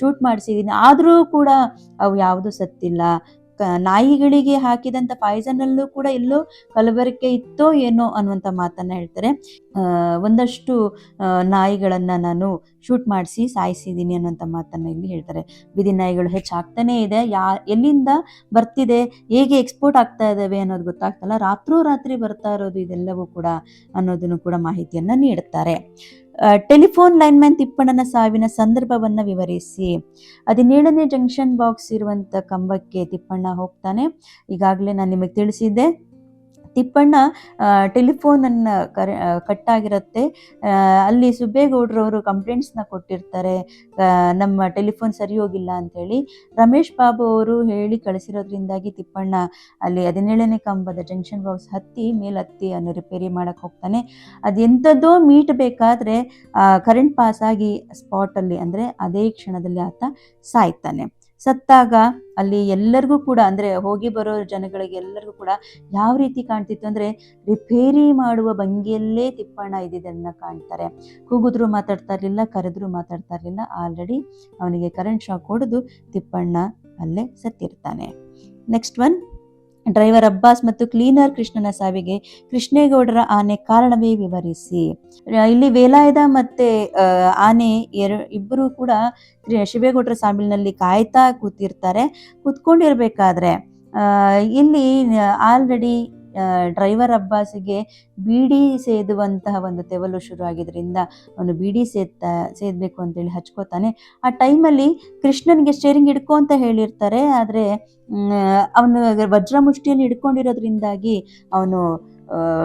ಶೂಟ್ ಮಾಡಿಸಿದ್ದೀನಿ, ಆದರೂ ಕೂಡ ಅವು ಯಾವುದು ಸತ್ತಿಲ್ಲ. ನಾಯಿಗಳಿಗೆ ಹಾಕಿದಂಥ ಪಾಯ್ಸನಲ್ಲೂ ಕೂಡ ಎಲ್ಲೋ ಕಲಬೆರಕೆ ಇತ್ತೋ ಏನೋ ಅನ್ನುವಂಥ ಮಾತನ್ನ ಹೇಳ್ತಾರೆ. ಒಂದಷ್ಟು ನಾಯಿಗಳನ್ನು ನಾನು ಶೂಟ್ ಮಾಡಿಸಿ ಸಾಯಿಸಿದ್ದೀನಿ ಅನ್ನೋಂಥ ಮಾತನ್ನು ಇಲ್ಲಿ ಹೇಳ್ತಾರೆ. ಬೀದಿ ನಾಯಿಗಳು ಹೆಚ್ಚಾಗ್ತಾನೇ ಇದೆ, ಎಲ್ಲಿಂದ ಬರ್ತಿದೆ, ಹೇಗೆ ಎಕ್ಸ್ಪೋರ್ಟ್ ಆಗ್ತಾ ಇದ್ದಾವೆ ಅನ್ನೋದು ಗೊತ್ತಾಗ್ತಲ್ಲ, ರಾತ್ರೋರಾತ್ರಿ ಬರ್ತಾ ಇರೋದು ಇದೆಲ್ಲವೂ ಕೂಡ ಅನ್ನೋದನ್ನು ಕೂಡ ಮಾಹಿತಿಯನ್ನು ನೀಡುತ್ತಾರೆ. ಟೆಲಿಫೋನ್ ಲೈನ್ಮ್ಯಾನ್ ತಿಪ್ಪಣ್ಣನ ಸಾವಿನ ಸಂದರ್ಭವನ್ನು ವಿವರಿಸಿ. 17ನೇ ಜಂಕ್ಷನ್ ಬಾಕ್ಸ್ ಇರುವಂಥ ಕಂಬಕ್ಕೆ ತಿಪ್ಪಣ್ಣ ಹೋಗ್ತಾನೆ. ಈಗಾಗಲೇ ನಾನು ನಿಮಗೆ ತಿಳಿಸಿದ್ದೆ, ತಿಪ್ಪಣ್ಣ ಟೆಲಿಫೋನನ್ನು ಕಟ್ಟಾಗಿರುತ್ತೆ. ಅಲ್ಲಿ ಸುಬ್ಬೇಗೌಡರವರು ಕಂಪ್ಲೇಂಟ್ಸ್ನ ಕೊಟ್ಟಿರ್ತಾರೆ, ನಮ್ಮ ಟೆಲಿಫೋನ್ ಸರಿ ಹೋಗಿಲ್ಲ ಅಂಥೇಳಿ. ರಮೇಶ್ ಬಾಬು ಅವರು ಹೇಳಿ ಕಳಿಸಿರೋದ್ರಿಂದಾಗಿ ತಿಪ್ಪಣ್ಣ ಅಲ್ಲಿ 17ನೇ ಕಂಬದ ಜಂಕ್ಷನ್ ಬಾಕ್ಸ್ ಮೇಲತ್ತಿ ಅನ್ನು ರಿಪೇರಿ ಮಾಡಕ್ಕೆ ಹೋಗ್ತಾನೆ. ಅದೆಂಥದ್ದೋ ಮೀಟ್ ಬೇಕಾದರೆ ಕರೆಂಟ್ ಪಾಸ್ ಆಗಿ ಸ್ಪಾಟಲ್ಲಿ ಅಂದರೆ ಅದೇ ಕ್ಷಣದಲ್ಲಿ ಆತ ಸಾಯ್ತಾನೆ. ಸತ್ತಾಗ ಅಲ್ಲಿ ಎಲ್ಲರಿಗೂ ಕೂಡ ಅಂದರೆ ಹೋಗಿ ಬರೋ ಜನಗಳಿಗೆ ಎಲ್ಲರಿಗೂ ಕೂಡ ಯಾವ ರೀತಿ ಕಾಣ್ತಿತ್ತು ಅಂದರೆ ರಿಪೇರಿ ಮಾಡುವ ಭಂಗಿಯಲ್ಲೇ ತಿಪ್ಪಣ್ಣ ಇದ್ದಿದ್ದನ್ನು ಕಾಣ್ತಾರೆ. ಕೂಗಿದ್ರು ಮಾತಾಡ್ತಾ ಇರಲಿಲ್ಲ, ಕರೆದ್ರೂ ಮಾತಾಡ್ತಾ ಇರಲಿಲ್ಲ. ಆಲ್ರೆಡಿ ಅವನಿಗೆ ಕರೆಂಟ್ ಶಾಕ್ ಹೊಡೆದು ತಿಪ್ಪಣ್ಣ ಅಲ್ಲೇ ಸತ್ತಿರ್ತಾನೆ. ನೆಕ್ಸ್ಟ್ ಒನ್, ಡ್ರೈವರ್ ಅಬ್ಬಾಸ್ ಮತ್ತು ಕ್ಲೀನರ್ ಕೃಷ್ಣನ ಸಾವಿಗೆ ಕೃಷ್ಣೇಗೌಡರ ಆನೆ ಕಾರಣವೇ ವಿವರಿಸಿ. ಇಲ್ಲಿ ವೇಲಾಯುಧ ಮತ್ತೆ ಆನೆ ಇಬ್ಬರು ಕೂಡ ಶಿವೇಗೌಡರ ಸಾಮಿಲ್ನಲ್ಲಿ ಕಾಯ್ತಾ ಕೂತಿರ್ತಾರೆ. ಕೂತ್ಕೊಂಡಿರ್ಬೇಕಾದ್ರೆ ಇಲ್ಲಿ ಆಲ್ರೆಡಿ ಡ್ರೈವರ್ ಅಬ್ಬಾಸಿಗೆ ಬೀಡಿ ಸೇದುವಂತಹ ಒಂದು ತೆವಲು ಶುರು ಆಗಿದ್ರಿಂದ ಅವನು ಬೀಡಿ ಸೇದಬೇಕು ಅಂತೇಳಿ ಹಚ್ಕೋತಾನೆ. ಆ ಟೈಮಲ್ಲಿ ಕೃಷ್ಣನಿಗೆ ಸ್ಟೇರಿಂಗ್ ಹಿಡ್ಕೊ ಅಂತ ಹೇಳಿರ್ತಾರೆ, ಆದರೆ ಅವನು ವಜ್ರ ಮುಷ್ಟಿಯನ್ನು ಹಿಡ್ಕೊಂಡಿರೋದ್ರಿಂದಾಗಿ ಅವನು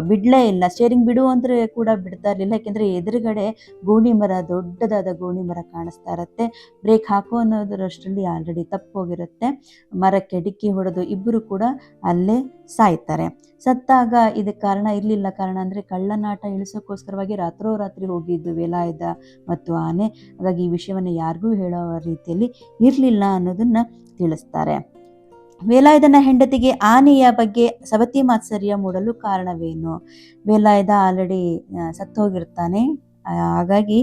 ಬಿಡಲೇ ಇಲ್ಲ. ಸ್ಟೇರಿಂಗ್ ಬಿಡು ಅಂದರೆ ಕೂಡ ಬಿಡ್ತಾ ಇರಲಿಲ್ಲ, ಯಾಕೆಂದರೆ ಎದುರುಗಡೆ ಗೋಣಿ ಮರ, ದೊಡ್ಡದಾದ ಗೋಣಿ ಮರ ಕಾಣಿಸ್ತಾ ಇರುತ್ತೆ. ಬ್ರೇಕ್ ಹಾಕೋ ಅನ್ನೋದರಷ್ಟರಲ್ಲಿ ಆಲ್ರೆಡಿ ತಪ್ಪೋಗಿರುತ್ತೆ. ಮರಕ್ಕೆ ಡಿಕ್ಕಿ ಹೊಡೆದು ಇಬ್ಬರು ಕೂಡ ಅಲ್ಲೇ ಸಾಯ್ತಾರೆ. ಸತ್ತಾಗ ಇದಕ್ಕೆ ಕಾರಣ ಇರಲಿಲ್ಲ. ಕಾರಣ ಅಂದರೆ ಕಳ್ಳನಾಟ ಇಳಿಸೋಕ್ಕೋಸ್ಕರವಾಗಿ ರಾತ್ರೋರಾತ್ರಿ ಹೋಗಿದ್ದು ವೇಲಾಯುಧ ಮತ್ತು ಆನೆ. ಹಾಗಾಗಿ ಈ ವಿಷಯವನ್ನು ಯಾರಿಗೂ ಹೇಳೋ ರೀತಿಯಲ್ಲಿ ಇರಲಿಲ್ಲ ಅನ್ನೋದನ್ನು ತಿಳಿಸ್ತಾರೆ. ವೇಲಾಯುಧನ ಹೆಂಡತಿಗೆ ಆನೆಯ ಬಗ್ಗೆ ಸವತಿ ಮಾತ್ಸರ್ಯ ಮೂಡಲು ಕಾರಣವೇನು? ವೇಲಾಯುಧ ಆಲ್ರೆಡಿ ಸತ್ತೋಗಿರ್ತಾನೆ. ಹಾಗಾಗಿ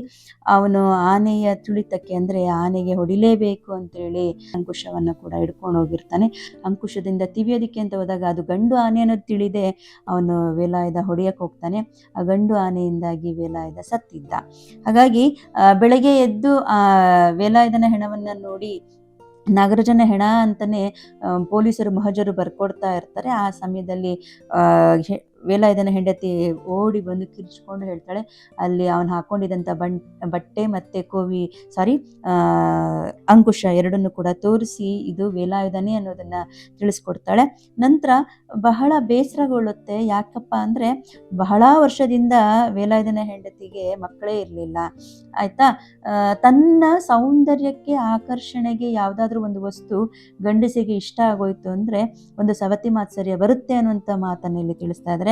ಅವನು ಆನೆಯ ತುಳಿತಕ್ಕೆ ಅಂದರೆ ಆನೆಗೆ ಹೊಡಿಲೇಬೇಕು ಅಂತೇಳಿ ಅಂಕುಶವನ್ನು ಕೂಡ ಹಿಡ್ಕೊಂಡು ಹೋಗಿರ್ತಾನೆ. ಅಂಕುಶದಿಂದ ತಿವಿಯೋದಕ್ಕೆ ಅಂತ ಹೋದಾಗ ಅದು ಗಂಡು ಆನೆ ಅನ್ನೋದು ತಿಳಿದೆ ಅವನು ವೇಲಾಯುಧ ಹೊಡೆಯಕ್ಕೆ ಹೋಗ್ತಾನೆ. ಆ ಗಂಡು ಆನೆಯಿಂದಾಗಿ ವೇಲಾಯುಧ ಸತ್ತಿದ್ದ. ಹಾಗಾಗಿ ಬೆಳಗ್ಗೆ ಎದ್ದು ವೇಲಾಯುಧನ ಹೆಣವನ್ನು ನೋಡಿ ನಾಗರಾಜನ ಹೆಣ ಅಂತಲೇ ಪೊಲೀಸರು ಮಹಜರು ಬರ್ಕೊಡ್ತಾ ಇರ್ತಾರೆ. ಆ ಸಮಯದಲ್ಲಿ ವೇಲಾಯುಧನ ಹೆಂಡತಿ ಓಡಿ ಬಂದು ಕಿರ್ಚ್ಕೊಂಡು ಹೇಳ್ತಾಳೆ, ಅಲ್ಲಿ ಅವನು ಹಾಕ್ಕೊಂಡಿದ್ದಂಥ ಬಟ್ಟೆ ಮತ್ತು ಅಂಕುಶ ಎರಡನ್ನು ಕೂಡ ತೋರಿಸಿ ಇದು ವೇಲಾಯುಧನೇ ಅನ್ನೋದನ್ನು ತಿಳಿಸ್ಕೊಡ್ತಾಳೆ. ನಂತರ ಬಹಳ ಬೇಸರಗೊಳ್ಳುತ್ತೆ. ಯಾಕಪ್ಪ ಅಂದರೆ ಬಹಳ ವರ್ಷದಿಂದ ವೇಲಾಯುಧನ ಹೆಂಡತಿಗೆ ಮಕ್ಕಳೇ ಇರಲಿಲ್ಲ, ಆಯಿತಾ. ತನ್ನ ಸೌಂದರ್ಯಕ್ಕೆ ಆಕರ್ಷಣೆಗೆ ಯಾವುದಾದ್ರೂ ಒಂದು ವಸ್ತು ಗಂಡಸಿಗೆ ಇಷ್ಟ ಆಗೋಯ್ತು ಅಂದರೆ ಒಂದು ಸವತಿ ಮಾತ್ಸರ್ಯ ಬರುತ್ತೆ ಅನ್ನುವಂಥ ಮಾತನ್ನು ಇಲ್ಲಿ ತಿಳಿಸ್ತಾ ಇದ್ದಾರೆ.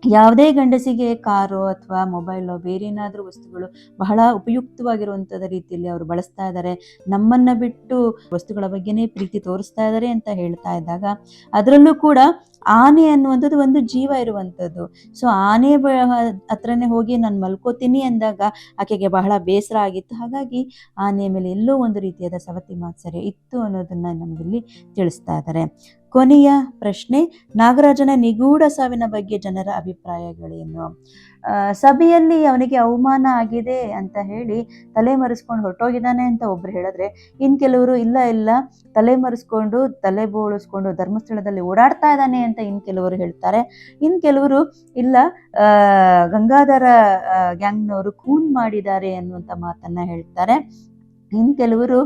ಯಾವುದೇ ಗಂಡಸಿಗೆ ಕಾರೋ ಅಥವಾ ಮೊಬೈಲೋ ಬೇರೆ ಏನಾದರೂ ವಸ್ತುಗಳು ಬಹಳ ಉಪಯುಕ್ತವಾಗಿರುವಂಥದ್ದು ರೀತಿಯಲ್ಲಿ ಅವರು ಬಳಸ್ತಾ ಇದ್ದಾರೆ, ನಮ್ಮನ್ನು ಬಿಟ್ಟು ವಸ್ತುಗಳ ಬಗ್ಗೆನೇ ಪ್ರೀತಿ ತೋರಿಸ್ತಾ ಇದ್ದಾರೆ ಅಂತ ಹೇಳ್ತಾ ಇದ್ದಾಗ, ಅದರಲ್ಲೂ ಕೂಡ ಆನೆ ಅನ್ನುವಂಥದ್ದು ಒಂದು ಜೀವ ಇರುವಂಥದ್ದು. ಸೊ ಆನೆ ಹತ್ರನೇ ಹೋಗಿ ನಾನು ಮಲ್ಕೋತೀನಿ ಅಂದಾಗ ಆಕೆಗೆ ಬಹಳ ಬೇಸರ ಆಗಿತ್ತು. ಹಾಗಾಗಿ ಆನೆಯ ಮೇಲೆ ಎಲ್ಲೋ ಒಂದು ರೀತಿಯಾದ ಸವತಿ ಮಾತ್ಸರ್ಯ ಇತ್ತು ಅನ್ನೋದನ್ನು ನಮಗಿಲ್ಲಿ ತಿಳಿಸ್ತಾ ಇದ್ದಾರೆ. ಕೊನೆಯ ಪ್ರಶ್ನೆ, ನಾಗರಾಜನ ನಿಗೂಢ ಸಾವಿನ ಬಗ್ಗೆ ಜನರ ಅಭಿಪ್ರಾಯಗಳೇನು? ಸಭೆಯಲ್ಲಿ ಅವನಿಗೆ ಅವಮಾನ ಆಗಿದೆ ಅಂತ ಹೇಳಿ ತಲೆ ಮರೆಸ್ಕೊಂಡು ಹೊರಟೋಗಿದ್ದಾನೆ ಅಂತ ಒಬ್ರು ಹೇಳಿದ್ರೆ, ಇನ್ನು ಕೆಲವರು ಇಲ್ಲ ತಲೆ ಮರೆಸ್ಕೊಂಡು ತಲೆ ಬೋಳಿಸ್ಕೊಂಡು ಧರ್ಮಸ್ಥಳದಲ್ಲಿ ಓಡಾಡ್ತಾ ಇದ್ದಾನೆ ಅಂತ ಇನ್ನು ಕೆಲವರು ಹೇಳ್ತಾರೆ. ಇನ್ನು ಕೆಲವರು ಇಲ್ಲ, ಗಂಗಾಧರ ಗ್ಯಾಂಗ್ನವರು ಖೂನ್ ಮಾಡಿದ್ದಾರೆ ಅನ್ನುವಂಥ ಮಾತನ್ನ ಹೇಳ್ತಾರೆ. ಇನ್ನು ಕೆಲವರು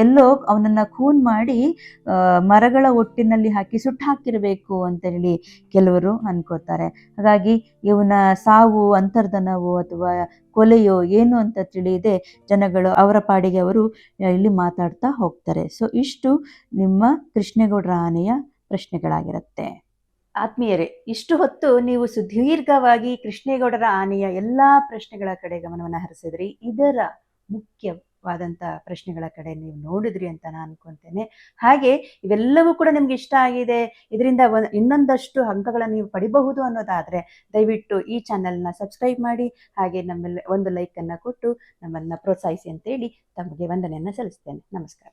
ಎಲ್ಲೋ ಅವನನ್ನು ಖೂನ್ ಮಾಡಿ ಮರಗಳ ಒಟ್ಟಿನಲ್ಲಿ ಹಾಕಿ ಸುಟ್ಟು ಹಾಕಿರಬೇಕು ಅಂತೇಳಿ ಕೆಲವರು ಅನ್ಕೋತಾರೆ. ಹಾಗಾಗಿ ಇವನ ಸಾವು ಅಂತರ್ಧನವೋ ಅಥವಾ ಕೊಲೆಯೋ ಏನು ಅಂತ ತಿಳಿಯದೆ ಜನಗಳು ಅವರ ಪಾಡಿಗೆ ಅವರು ಇಲ್ಲಿ ಮಾತಾಡ್ತಾ ಹೋಗ್ತಾರೆ. ಸೊ ಇಷ್ಟು ನಿಮ್ಮ ಕೃಷ್ಣೇಗೌಡರ ಆನೆಯ ಪ್ರಶ್ನೆಗಳಾಗಿರುತ್ತೆ. ಆತ್ಮೀಯರೇ, ಇಷ್ಟು ಹೊತ್ತು ನೀವು ಸುದೀರ್ಘವಾಗಿ ಕೃಷ್ಣೇಗೌಡರ ಆನೆಯ ಎಲ್ಲಾ ಪ್ರಶ್ನೆಗಳ ಕಡೆ ಗಮನವನ್ನು ಹರಿಸಿದ್ರಿ. ಇದರ ಮುಖ್ಯವಾದಂಥ ಪ್ರಶ್ನೆಗಳ ಕಡೆ ನೀವು ನೋಡಿದ್ರಿ ಅಂತ ನಾನು ಅನ್ಕೊಂತೇನೆ. ಹಾಗೆ ಇವೆಲ್ಲವೂ ಕೂಡ ನಿಮ್ಗೆ ಇಷ್ಟ ಆಗಿದೆ, ಇದರಿಂದ ಇನ್ನೊಂದಷ್ಟು ಅಂಕಗಳನ್ನು ನೀವು ಪಡಿಬಹುದು ಅನ್ನೋದಾದ್ರೆ ದಯವಿಟ್ಟು ಈ ಚಾನೆಲ್ನ ಸಬ್ಸ್ಕ್ರೈಬ್ ಮಾಡಿ, ಹಾಗೆ ನಮ್ಮಲ್ಲಿ ಒಂದು ಲೈಕ್ ಅನ್ನ ಕೊಟ್ಟು ನಮ್ಮನ್ನ ಪ್ರೋತ್ಸಾಹಿಸಿ ಅಂತೇಳಿ ತಮಗೆ ವಂದನೆಯನ್ನ ಸಲ್ಲಿಸ್ತೇನೆ. ನಮಸ್ಕಾರ.